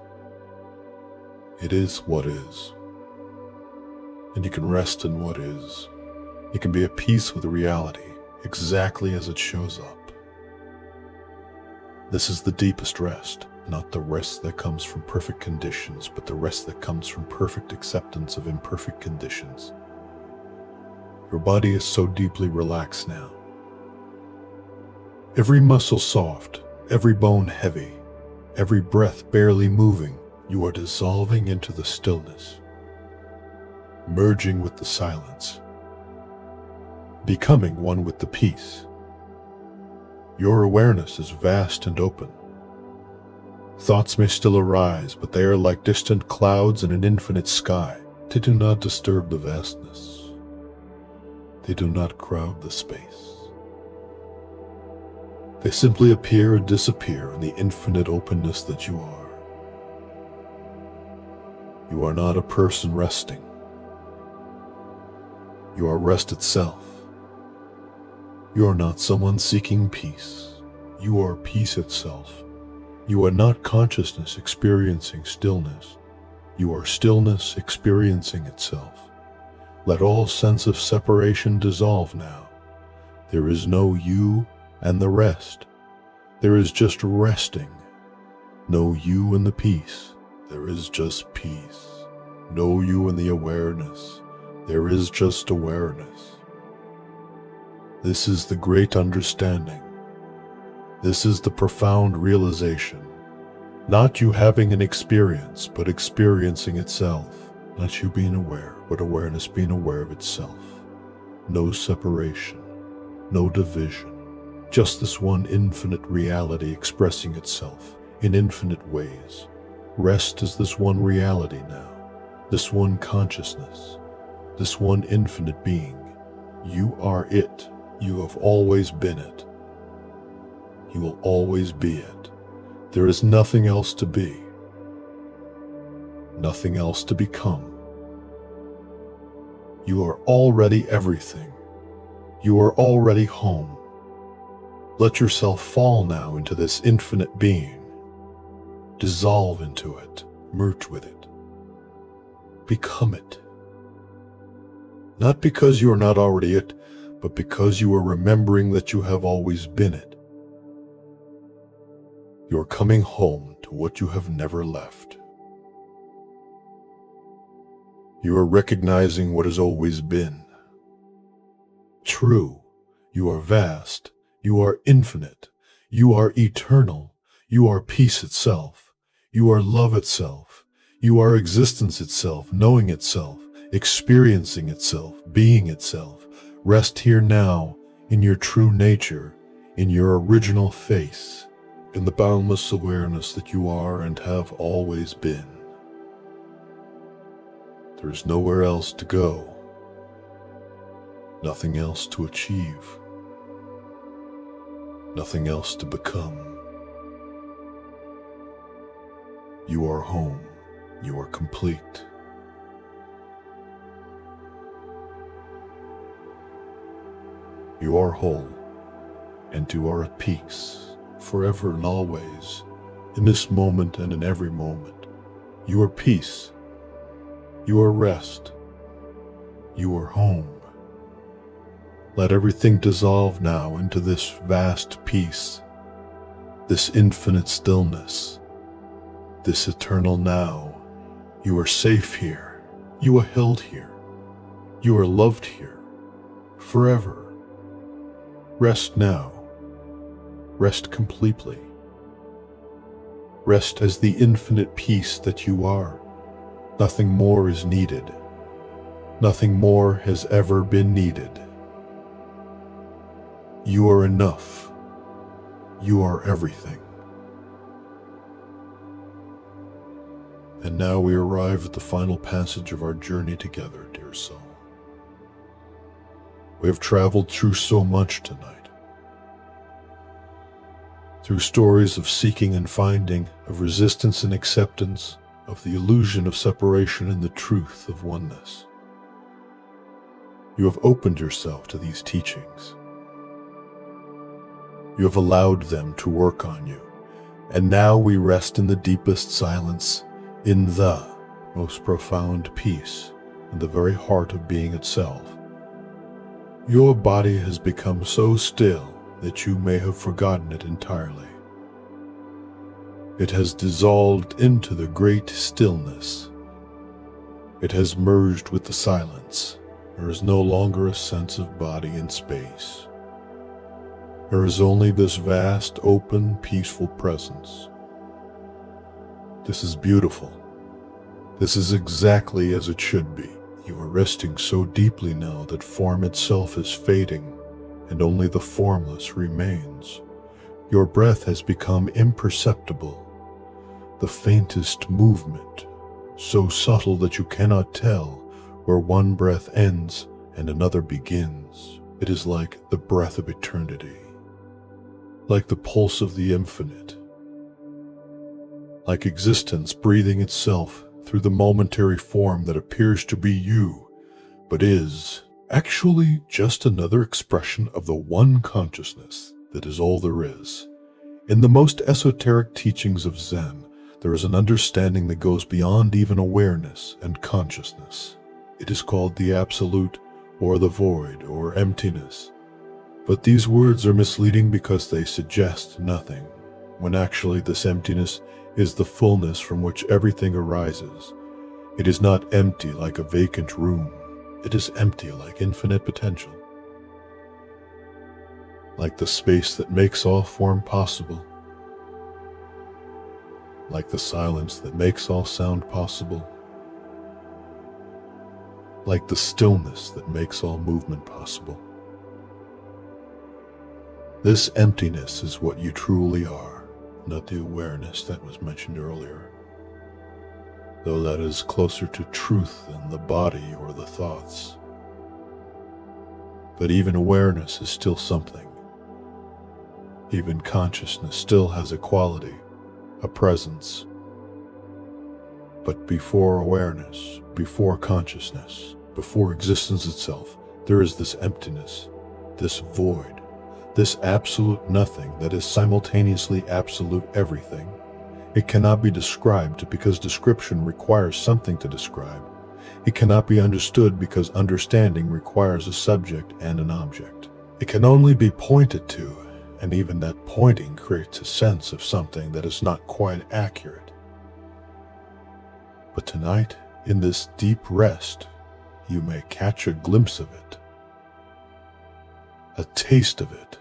It is what is. And you can rest in what is. You can be at peace with reality, exactly as it shows up. This is the deepest rest, not the rest that comes from perfect conditions, but the rest that comes from perfect acceptance of imperfect conditions. Your body is so deeply relaxed now. Every muscle soft, every bone heavy, every breath barely moving, you are dissolving into the stillness, merging with the silence, becoming one with the peace. Your awareness is vast and open. Thoughts may still arise, but they are like distant clouds in an infinite sky. They do not disturb the vastness. They do not crowd the space. They simply appear and disappear in the infinite openness that you are. You are not a person resting. You are rest itself. You are not someone seeking peace. You are peace itself. You are not consciousness experiencing stillness. You are stillness experiencing itself. Let all sense of separation dissolve now. There is no you and the rest. There is just resting. No you and the peace. There is just peace. No you and the awareness. There is just awareness. This is the great understanding. This is the profound realization. Not you having an experience, but experiencing itself. Not you being aware, but awareness being aware of itself. No separation, no division. Just this one infinite reality expressing itself in infinite ways. Rest is this one reality now. This one consciousness. This one infinite being. You are it. You have always been it. You will always be it. There is nothing else to be. Nothing else to become. You are already everything. You are already home. Let yourself fall now into this infinite being. Dissolve into it. Merge with it. Become it. Not because you are not already it, but because you are remembering that you have always been it. You are coming home to what you have never left. You are recognizing what has always been. True, you are vast, you are infinite, you are eternal, you are peace itself, you are love itself, you are existence itself, knowing itself, experiencing itself, being itself. Rest here now, in your true nature, in your original face, in the boundless awareness that you are and have always been. There is nowhere else to go, nothing else to achieve, nothing else to become. You are home, you are complete. You are whole, and you are at peace, forever and always, in this moment and in every moment. You are peace. You are rest. You are home. Let everything dissolve now into this vast peace, this infinite stillness, this eternal now. You are safe here. You are held here. You are loved here, forever. Rest now. Rest completely. Rest as the infinite peace that you are. Nothing more is needed. Nothing more has ever been needed. You are enough. You are everything. And now we arrive at the final passage of our journey together, dear soul. We have traveled through so much tonight. Through stories of seeking and finding, of resistance and acceptance, of the illusion of separation and the truth of oneness. You have opened yourself to these teachings. You have allowed them to work on you, and now we rest in the deepest silence, in the most profound peace, in the very heart of being itself. Your body has become so still that you may have forgotten it entirely. It has dissolved into the great stillness. It has merged with the silence. There is no longer a sense of body in space. There is only this vast, open, peaceful presence. This is beautiful. This is exactly as it should be. You are resting so deeply now that form itself is fading, and only the formless remains. Your breath has become imperceptible. The faintest movement, so subtle that you cannot tell where one breath ends and another begins. It is like the breath of eternity, like the pulse of the infinite, like existence breathing itself through the momentary form that appears to be you, but is actually just another expression of the one consciousness that is all there is. In the most esoteric teachings of Zen, there is an understanding that goes beyond even awareness and consciousness. It is called the absolute, or the void, or emptiness. But these words are misleading because they suggest nothing, when actually this emptiness is the fullness from which everything arises. It is not empty like a vacant room. It is empty like infinite potential, like the space that makes all form possible, like the silence that makes all sound possible, like the stillness that makes all movement possible. This emptiness is what you truly are, not the awareness that was mentioned earlier, though that is closer to truth than the body or the thoughts. But even awareness is still something. Even consciousness still has a quality, a presence. But before awareness, before consciousness, before existence itself, there is this emptiness, this void, this absolute nothing that is simultaneously absolute everything. It cannot be described because description requires something to describe. It cannot be understood because understanding requires a subject and an object. It can only be pointed to, and even that pointing creates a sense of something that is not quite accurate. But tonight, in this deep rest, you may catch a glimpse of it, a taste of it,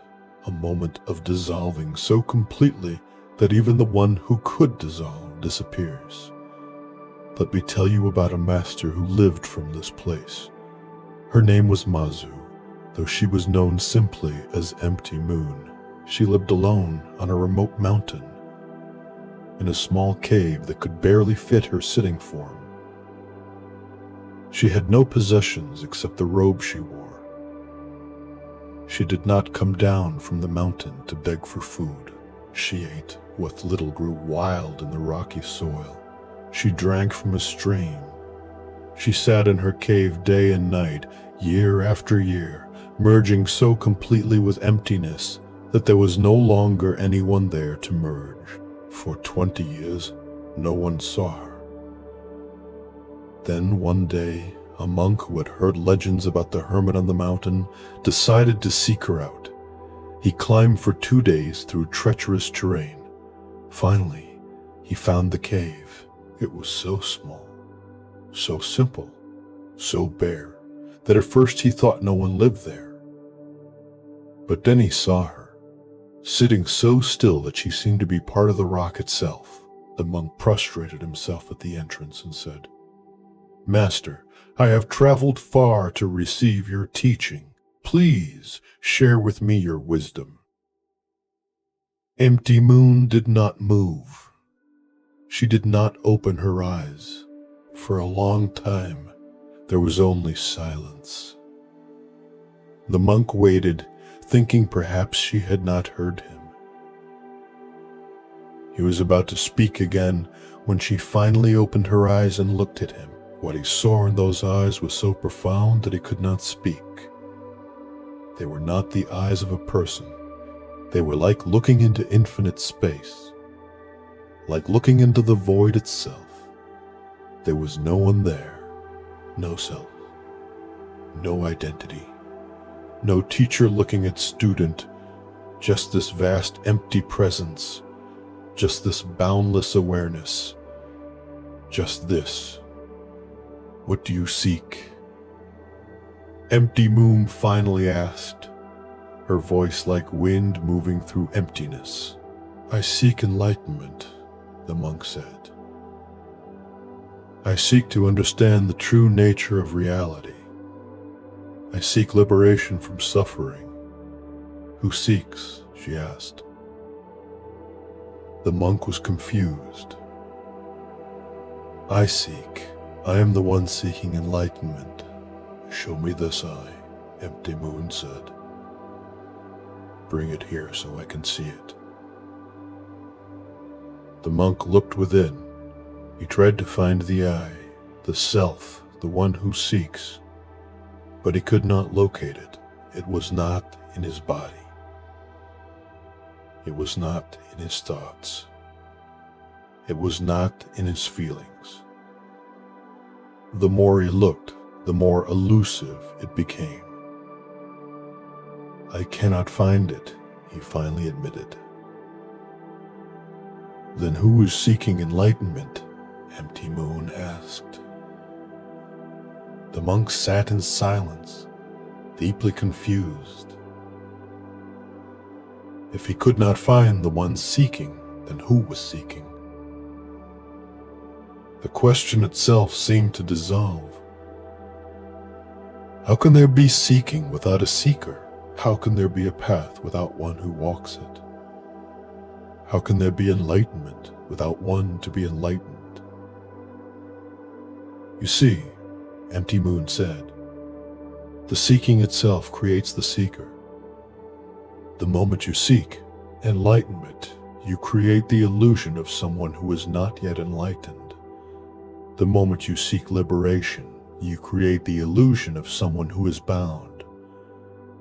a moment of dissolving so completely that even the one who could dissolve disappears. Let me tell you about a master who lived from this place. Her name was Mazu, though she was known simply as Empty Moon. She lived alone on a remote mountain, in a small cave that could barely fit her sitting form. She had no possessions except the robe she wore. She did not come down from the mountain to beg for food. She ate what little grew wild in the rocky soil. She drank from a stream. She sat in her cave day and night, year after year, merging so completely with emptiness that there was no longer anyone there to merge. For 20 years, no one saw her. Then one day, a monk who had heard legends about the hermit on the mountain decided to seek her out. He climbed for 2 days through treacherous terrain. Finally, he found the cave. It was so small, so simple, so bare, that at first he thought no one lived there. But then he saw her, sitting so still that she seemed to be part of the rock itself. The monk prostrated himself at the entrance and said, "Master, I have traveled far to receive your teaching. Please share with me your wisdom." Empty Moon did not move. She did not open her eyes. For a long time, there was only silence. The monk waited, thinking perhaps she had not heard him. He was about to speak again when she finally opened her eyes and looked at him. What he saw in those eyes was so profound that he could not speak. They were not the eyes of a person. They were like looking into infinite space, like looking into the void itself. There was no one there, no self, no identity, no teacher looking at student, just this vast empty presence, just this boundless awareness, just this. What do you seek? Empty Moon finally asked, her voice like wind moving through emptiness. I seek enlightenment, the monk said. I seek to understand the true nature of reality. I seek liberation from suffering. Who seeks? She asked. The monk was confused. I seek. I am the one seeking enlightenment. Show me this eye, Empty Moon said. Bring it here so I can see it. The monk looked within. He tried to find the eye, the self, the one who seeks, but he could not locate it. It was not in his body. It was not in his thoughts. It was not in his feelings. The more he looked, the more elusive it became. I cannot find it, he finally admitted. Then who is seeking enlightenment? Empty Moon asked. The monk sat in silence, deeply confused. If he could not find the one seeking, then who was seeking? The question itself seemed to dissolve. How can there be seeking without a seeker? How can there be a path without one who walks it? How can there be enlightenment without one to be enlightened? You see, Empty Moon said, the seeking itself creates the seeker. The moment you seek enlightenment, you create the illusion of someone who is not yet enlightened. The moment you seek liberation, you create the illusion of someone who is bound.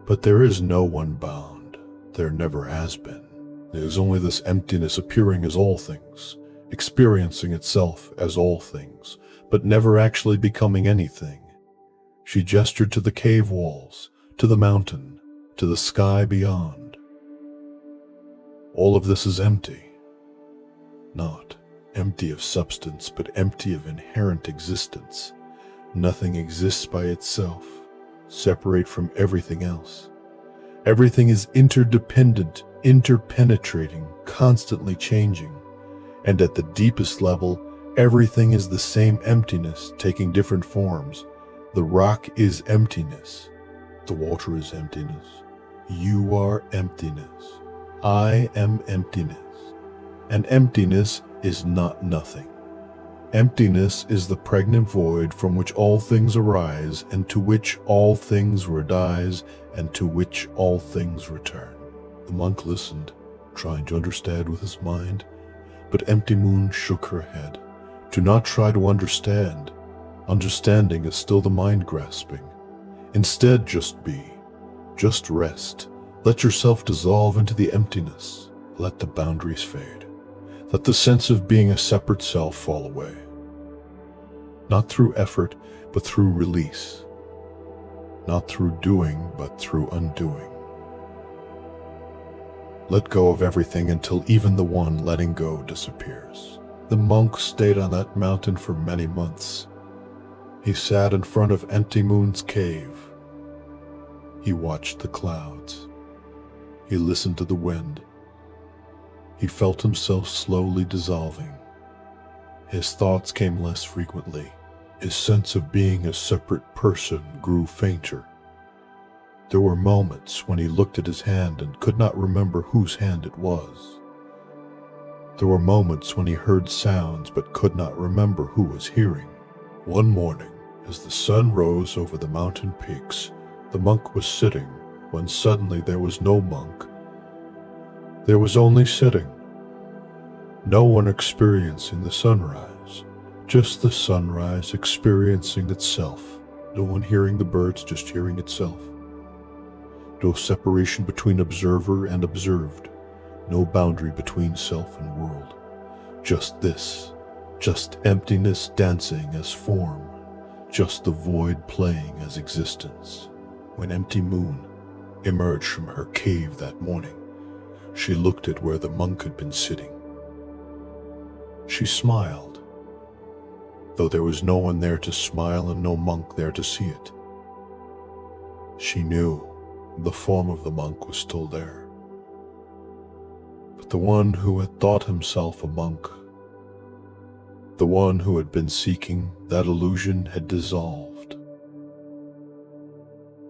But there is no one bound. There never has been. There is only this emptiness appearing as all things, experiencing itself as all things, but never actually becoming anything. She gestured to the cave walls, to the mountain, to the sky beyond. All of this is empty. Not empty of substance, but empty of inherent existence. Nothing exists by itself, separate from everything else. Everything is interdependent, interpenetrating, constantly changing. And at the deepest level, everything is the same emptiness, taking different forms. The rock is emptiness. The water is emptiness. You are emptiness. I am emptiness. And emptiness is not nothing. Emptiness is the pregnant void from which all things arise, and to which all things rise, and to which all things return. The monk listened, trying to understand with his mind, but Empty Moon shook her head. Do not try to understand. Understanding is still the mind grasping. Instead, just be. Just rest. Let yourself dissolve into the emptiness. Let the boundaries fade. Let the sense of being a separate self fall away. Not through effort, but through release. Not through doing, but through undoing. Let go of everything until even the one letting go disappears. The monk stayed on that mountain for many months. He sat in front of Empty Moon's cave. He watched the clouds. He listened to the wind. He felt himself slowly dissolving. His thoughts came less frequently. His sense of being a separate person grew fainter. There were moments when he looked at his hand and could not remember whose hand it was. There were moments when he heard sounds but could not remember who was hearing. One morning, as the sun rose over the mountain peaks, the monk was sitting when suddenly there was no monk. There was only sitting. No one experiencing the sunrise, just the sunrise experiencing itself. No one hearing the birds, just hearing itself. No separation between observer and observed. No boundary between self and world. Just this. Just emptiness dancing as form. Just the void playing as existence. When Empty Moon emerged from her cave that morning, she looked at where the monk had been sitting. She smiled, though there was no one there to smile and no monk there to see it. She knew the form of the monk was still there, but the one who had thought himself a monk, the one who had been seeking that illusion, had dissolved.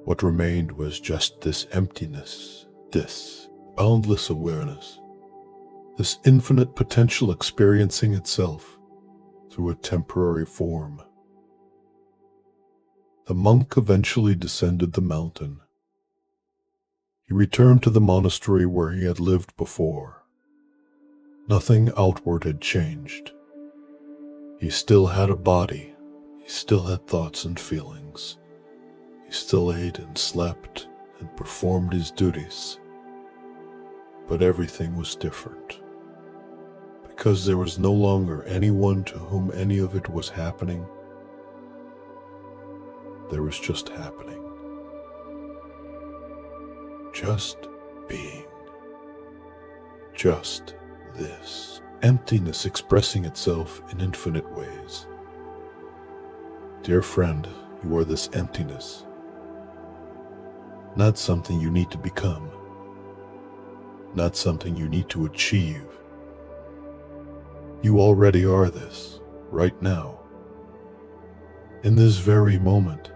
What remained was just this emptiness, this boundless awareness, this infinite potential experiencing itself through a temporary form. The monk eventually descended the mountain. He returned to the monastery where he had lived before. Nothing outward had changed. He still had a body. He still had thoughts and feelings. He still ate and slept and performed his duties. But everything was different. Because there was no longer anyone to whom any of it was happening. There was just happening. Just being. Just this. Emptiness expressing itself in infinite ways. Dear friend, you are this emptiness. Not something you need to become. Not something you need to achieve. You already are this, right now. In this very moment.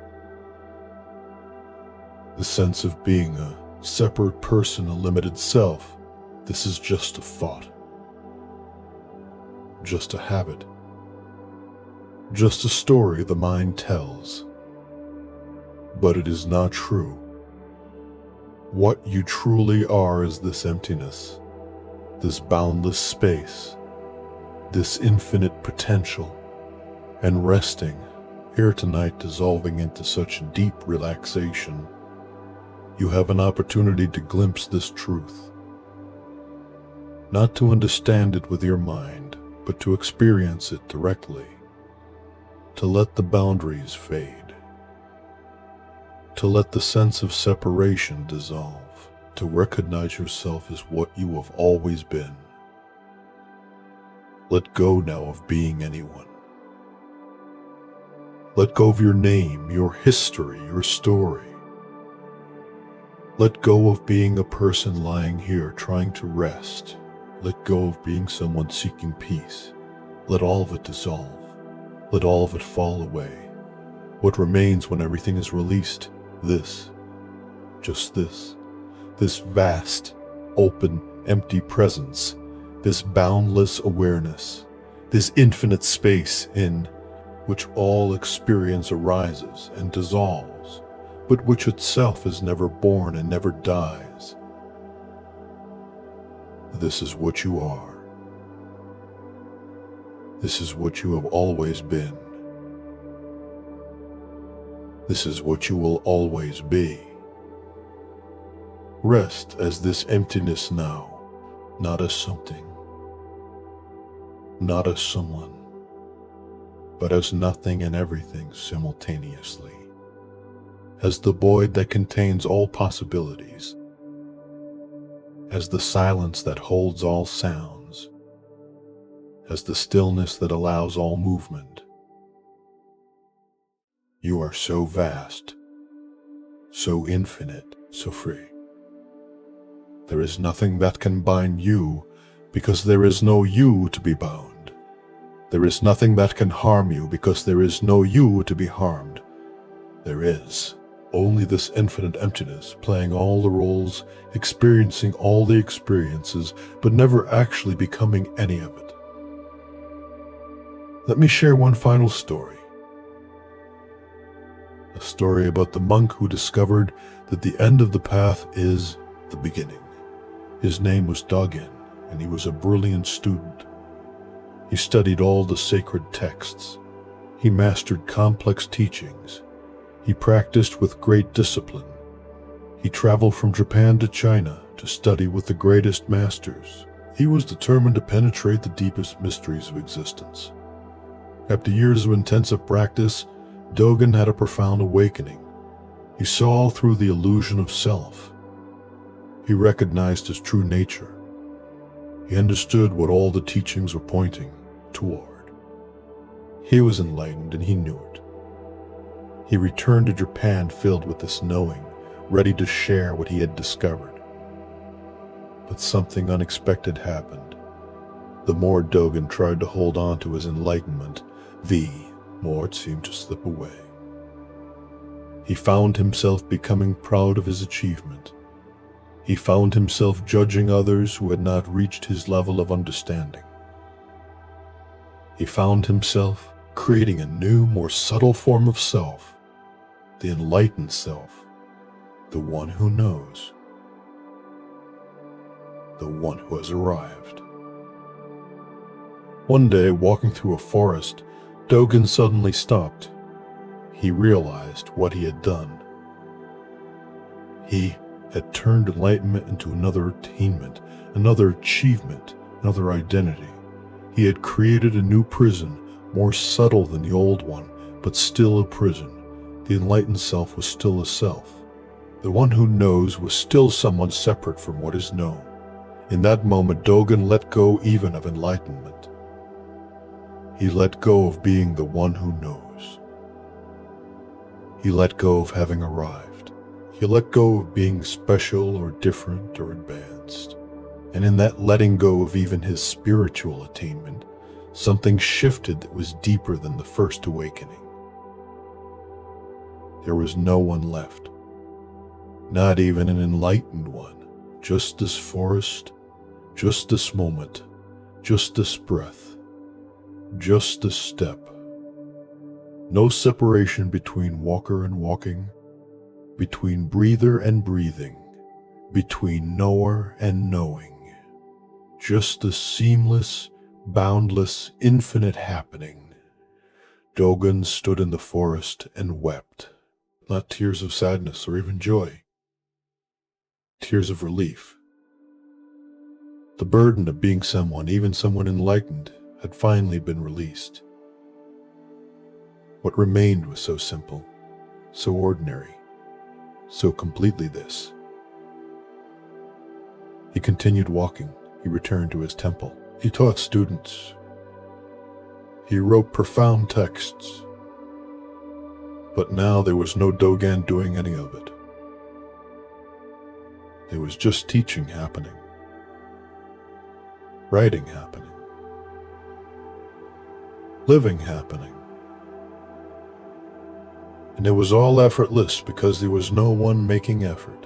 The sense of being a separate person, a limited self, this is just a thought. Just a habit. Just a story the mind tells. But it is not true. What you truly are is this emptiness, this boundless space, this infinite potential, and resting here tonight, dissolving into such deep relaxation, you have an opportunity to glimpse this truth. Not to understand it with your mind, but to experience it directly. to let the boundaries fade, to let the sense of separation dissolve, to recognize yourself as what you have always been. Let go now of being anyone. Let go of your name, your history, your story. Let go of being a person lying here trying to rest. Let go of being someone seeking peace. Let all of it dissolve. Let all of it fall away. What remains when everything is released? This. Just this. This vast, open, empty presence. This boundless awareness. This infinite space in which all experience arises and dissolves, but which itself is never born and never dies. This is what you are. This is what you have always been. This is what you will always be. Rest as this emptiness now, not as something, not as someone, but as nothing and everything simultaneously, as the void that contains all possibilities, as the silence that holds all sounds, as the stillness that allows all movement. You are so vast, so infinite, so free. There is nothing that can bind you because there is no you to be bound. There is nothing that can harm you because there is no you to be harmed. There is only this infinite emptiness playing all the roles, experiencing all the experiences, but never actually becoming any of it. Let me share one final story. A story about the monk who discovered that the end of the path is the beginning. His name was Dogen, and he was a brilliant student. He studied all the sacred texts. He mastered complex teachings. He practiced with great discipline. He traveled from Japan to China to study with the greatest masters. He was determined to penetrate the deepest mysteries of existence. After years of intensive practice, Dogen had a profound awakening. He saw through the illusion of self. He recognized his true nature. He understood what all the teachings were pointing toward. He was enlightened and he knew it. He returned to Japan filled with this knowing, ready to share what he had discovered. But something unexpected happened. The more Dogen tried to hold on to his enlightenment, the more it seemed to slip away. He found himself becoming proud of his achievement. He found himself judging others who had not reached his level of understanding. He found himself creating a new, more subtle form of self, the enlightened self, the one who knows, the one who has arrived. One day, walking through a forest, Dogen suddenly stopped. He realized what he had done. He had turned enlightenment into another attainment, another achievement, another identity. He had created a new prison, more subtle than the old one, but still a prison. The enlightened self was still a self. The one who knows was still someone separate from what is known. In that moment, Dogen let go even of enlightenment. He let go of being the one who knows. He let go of having arrived. He let go of being special or different or advanced. And in that letting go of even his spiritual attainment, something shifted that was deeper than the first awakening. There was no one left, not even an enlightened one, just this forest, just this moment, just this breath, just this step. No separation between walker and walking, between breather and breathing, between knower and knowing. Just this seamless, boundless, infinite happening. Dogen stood in the forest and wept, not tears of sadness or even joy, tears of relief. The burden of being someone, even someone enlightened, had finally been released. What remained was so simple, so ordinary, so completely this. He continued walking. He returned to his temple. He taught students. He wrote profound texts. But now there was no Dogen doing any of it. There was just teaching happening, writing happening, living happening. And it was all effortless because there was no one making effort.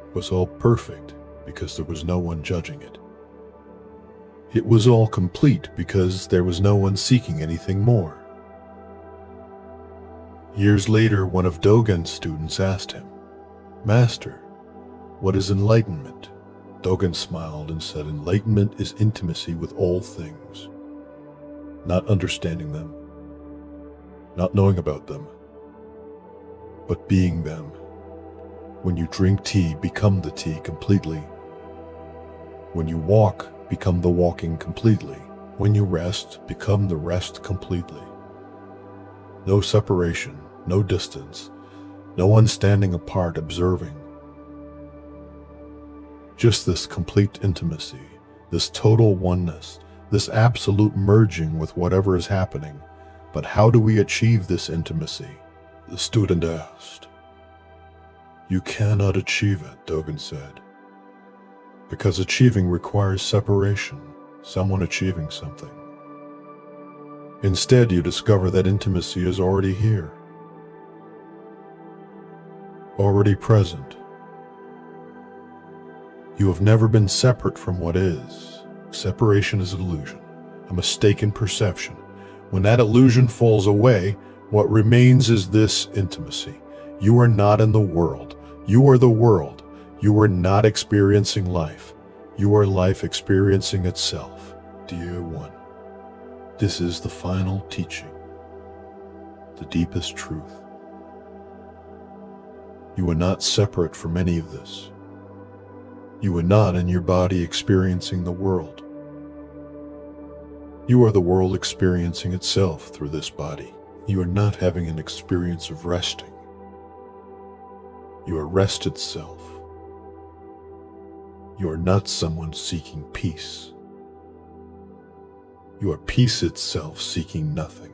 It was all perfect because there was no one judging it. It was all complete because there was no one seeking anything more. Years later, one of Dogen's students asked him, "Master, what is enlightenment?" Dogen smiled and said, "Enlightenment is intimacy with all things, not understanding them, not knowing about them, but being them. When you drink tea, become the tea completely. When you walk, become the walking completely. When you rest, become the rest completely. No separation, no distance, no one standing apart observing. Just this complete intimacy, this total oneness, this absolute merging with whatever is happening. But how do we achieve this intimacy?" The student asked. "You cannot achieve it," Dogen said, "because achieving requires separation, someone achieving something. Instead, you discover that intimacy is already here, already present. You have never been separate from what is. Separation is an illusion, a mistaken perception. When that illusion falls away, what remains is this intimacy. You are not in the world. You are the world. You are not experiencing life. You are life experiencing itself. Dear one, this is the final teaching, the deepest truth. You are not separate from any of this. You are not in your body experiencing the world. You are the world experiencing itself through this body. You are not having an experience of resting. You are rest itself. You are not someone seeking peace. You are peace itself seeking nothing.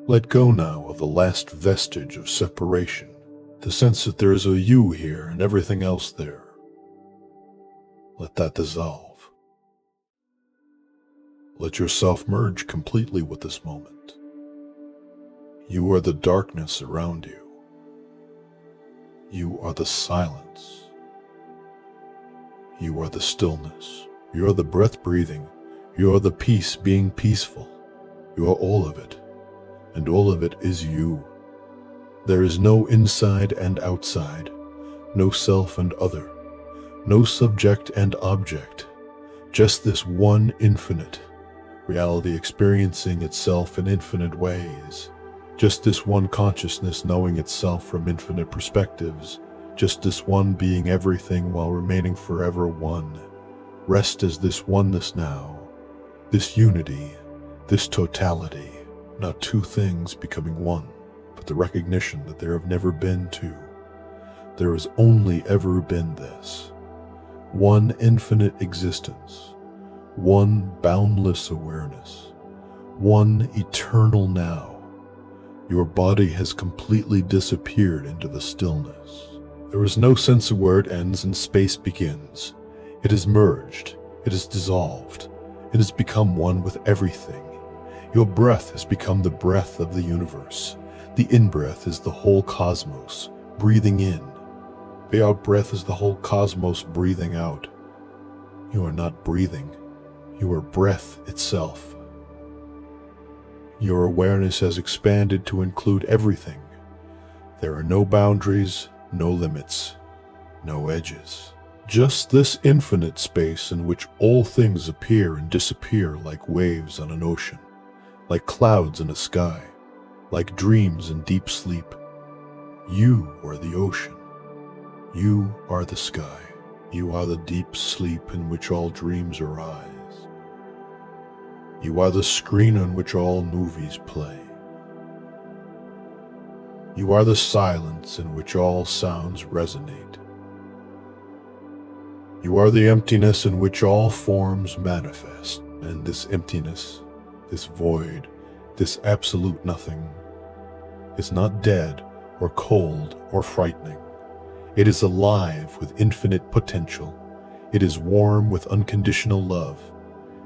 Let go now of the last vestige of separation, the sense that there is a you here and everything else there. Let that dissolve. Let yourself merge completely with this moment. You are the darkness around you. You are the silence. You are the stillness. You are the breath breathing. You are the peace being peaceful. You are all of it, and all of it is you. There is no inside and outside, no self and other, no subject and object, just this one infinite reality experiencing itself in infinite ways. Just this one consciousness knowing itself from infinite perspectives. Just this one being everything while remaining forever one. Rest as this oneness now, this unity, this totality, not two things becoming one, but the recognition that there have never been two. There has only ever been this. One infinite existence. One boundless awareness, one eternal now. Your body has completely disappeared into the stillness. There is no sense of where it ends and space begins. It is merged, it is dissolved, it has become one with everything. Your breath has become the breath of the universe. The in-breath is the whole cosmos, breathing in. The out-breath is the whole cosmos breathing out. You are not breathing. You are breath itself. Your awareness has expanded to include everything. There are no boundaries, no limits, no edges. Just this infinite space in which all things appear and disappear like waves on an ocean, like clouds in a sky, like dreams in deep sleep. You are the ocean. You are the sky. You are the deep sleep in which all dreams arise. You are the screen on which all movies play. You are the silence in which all sounds resonate. You are the emptiness in which all forms manifest. And this emptiness, this void, this absolute nothing, is not dead or cold or frightening. It is alive with infinite potential. It is warm with unconditional love.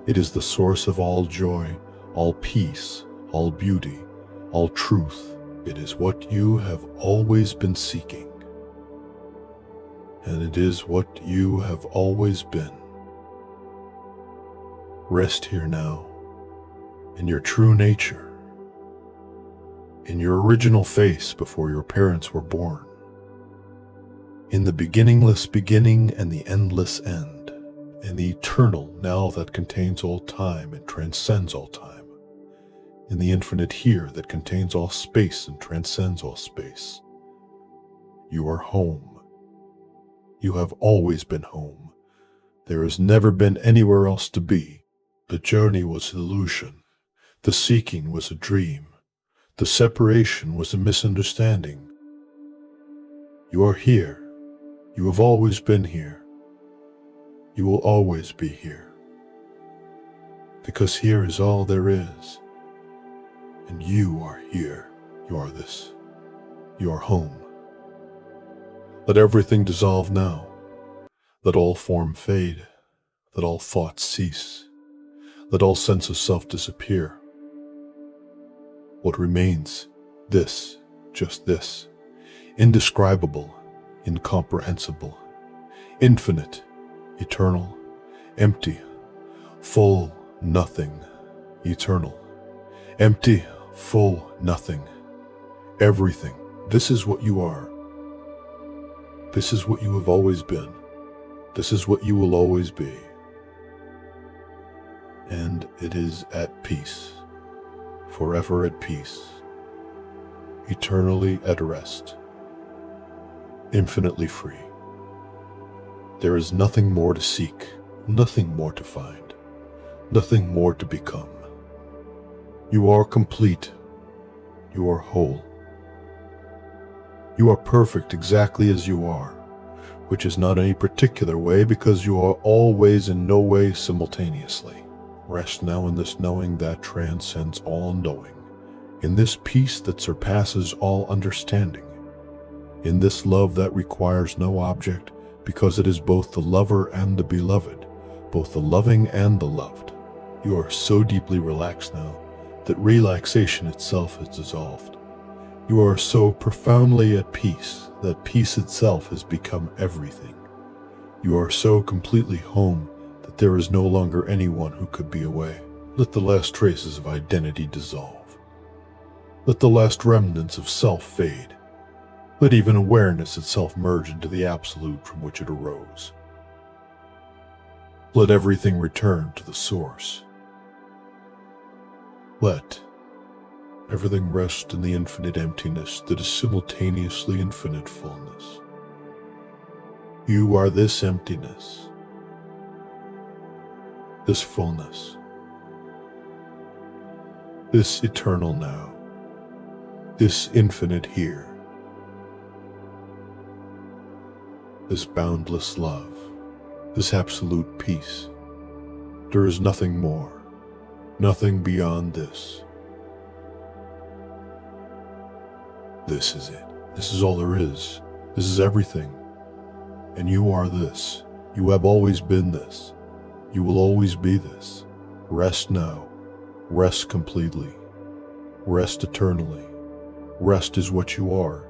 It is the source of all joy, all peace, all beauty, all truth. It is what you have always been seeking. And it is what you have always been. Rest here now, in your true nature, in your original face before your parents were born, in the beginningless beginning and the endless end, in the eternal now that contains all time and transcends all time, in the infinite here that contains all space and transcends all space. You are home. You have always been home. There has never been anywhere else to be. The journey was an illusion. The seeking was a dream. The separation was a misunderstanding. You are here. You have always been here. You will always be here. Because here is all there is. And you are here. You are this. You are home. Let everything dissolve now. Let all form fade. Let all thoughts cease. Let all sense of self disappear. What remains? This, just this. Indescribable, incomprehensible, infinite, eternal, empty, full, nothing, eternal, empty, full, nothing, everything. This is what you are. This is what you have always been. This is what you will always be. And it is at peace, forever at peace, eternally at rest, infinitely free. There is nothing more to seek, nothing more to find, nothing more to become. You are complete. You are whole. You are perfect exactly as you are, which is not any particular way because you are always in no way simultaneously. Rest now in this knowing that transcends all knowing, in this peace that surpasses all understanding, in this love that requires no object because it is both the lover and the beloved, both the loving and the loved. You are so deeply relaxed now that relaxation itself is dissolved. You are so profoundly at peace that peace itself has become everything. You are so completely home that there is no longer anyone who could be away. Let the last traces of identity dissolve. Let the last remnants of self fade. Let even awareness itself merge into the absolute from which it arose. Let everything return to the source. Let everything rest in the infinite emptiness that is simultaneously infinite fullness. You are this emptiness, this fullness, this eternal now, this infinite here, this boundless love, this absolute peace. There is nothing more, nothing beyond this. This is it. This is all there is. This is everything. And you are this. You have always been this. You will always be this. Rest now. Rest completely. Rest eternally. Rest is what you are,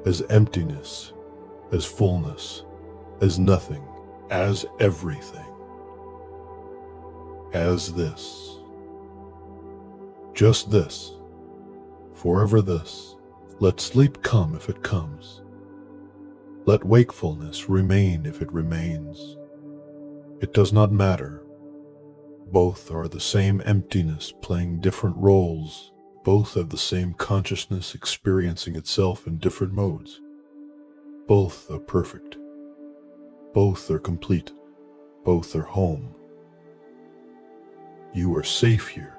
as emptiness, as fullness, as nothing, as everything, as this. Just this. Forever this. Let sleep come if it comes. Let wakefulness remain if it remains. It does not matter. Both are the same emptiness playing different roles. Both have the same consciousness experiencing itself in different modes. Both are perfect. Both are complete. Both are home. You are safe here.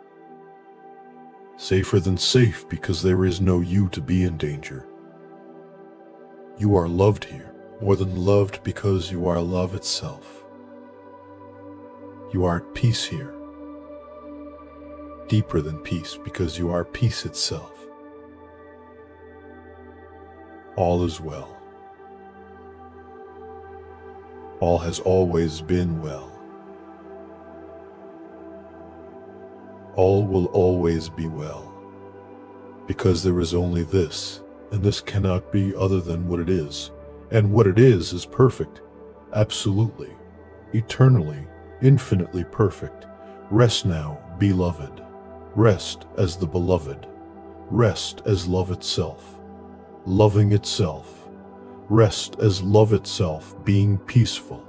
Safer than safe because there is no you to be in danger. You are loved here, more than loved because you are love itself. You are at peace here, deeper than peace because you are peace itself. All is well. All has always been well. All will always be well, because there is only this, and this cannot be other than what it is, and what it is perfect, absolutely, eternally, infinitely perfect. Rest now, beloved. Rest as the beloved. Rest as love itself, loving itself. Rest as love itself, being peaceful.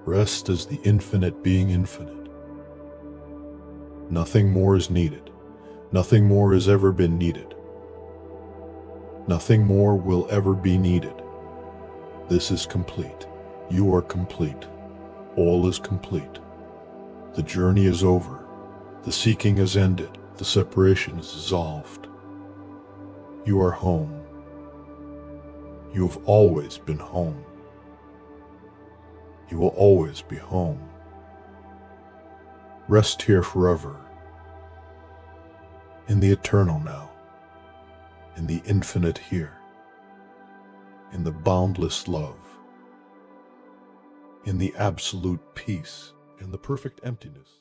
Rest as the infinite being infinite. Nothing more is needed. Nothing more has ever been needed. Nothing more will ever be needed. This is complete. You are complete. All is complete. The journey is over. The seeking is ended. The separation is dissolved. You are home. You have always been home. You will always be home. Rest here forever, in the eternal now, in the infinite here, in the boundless love, in the absolute peace, in the perfect emptiness.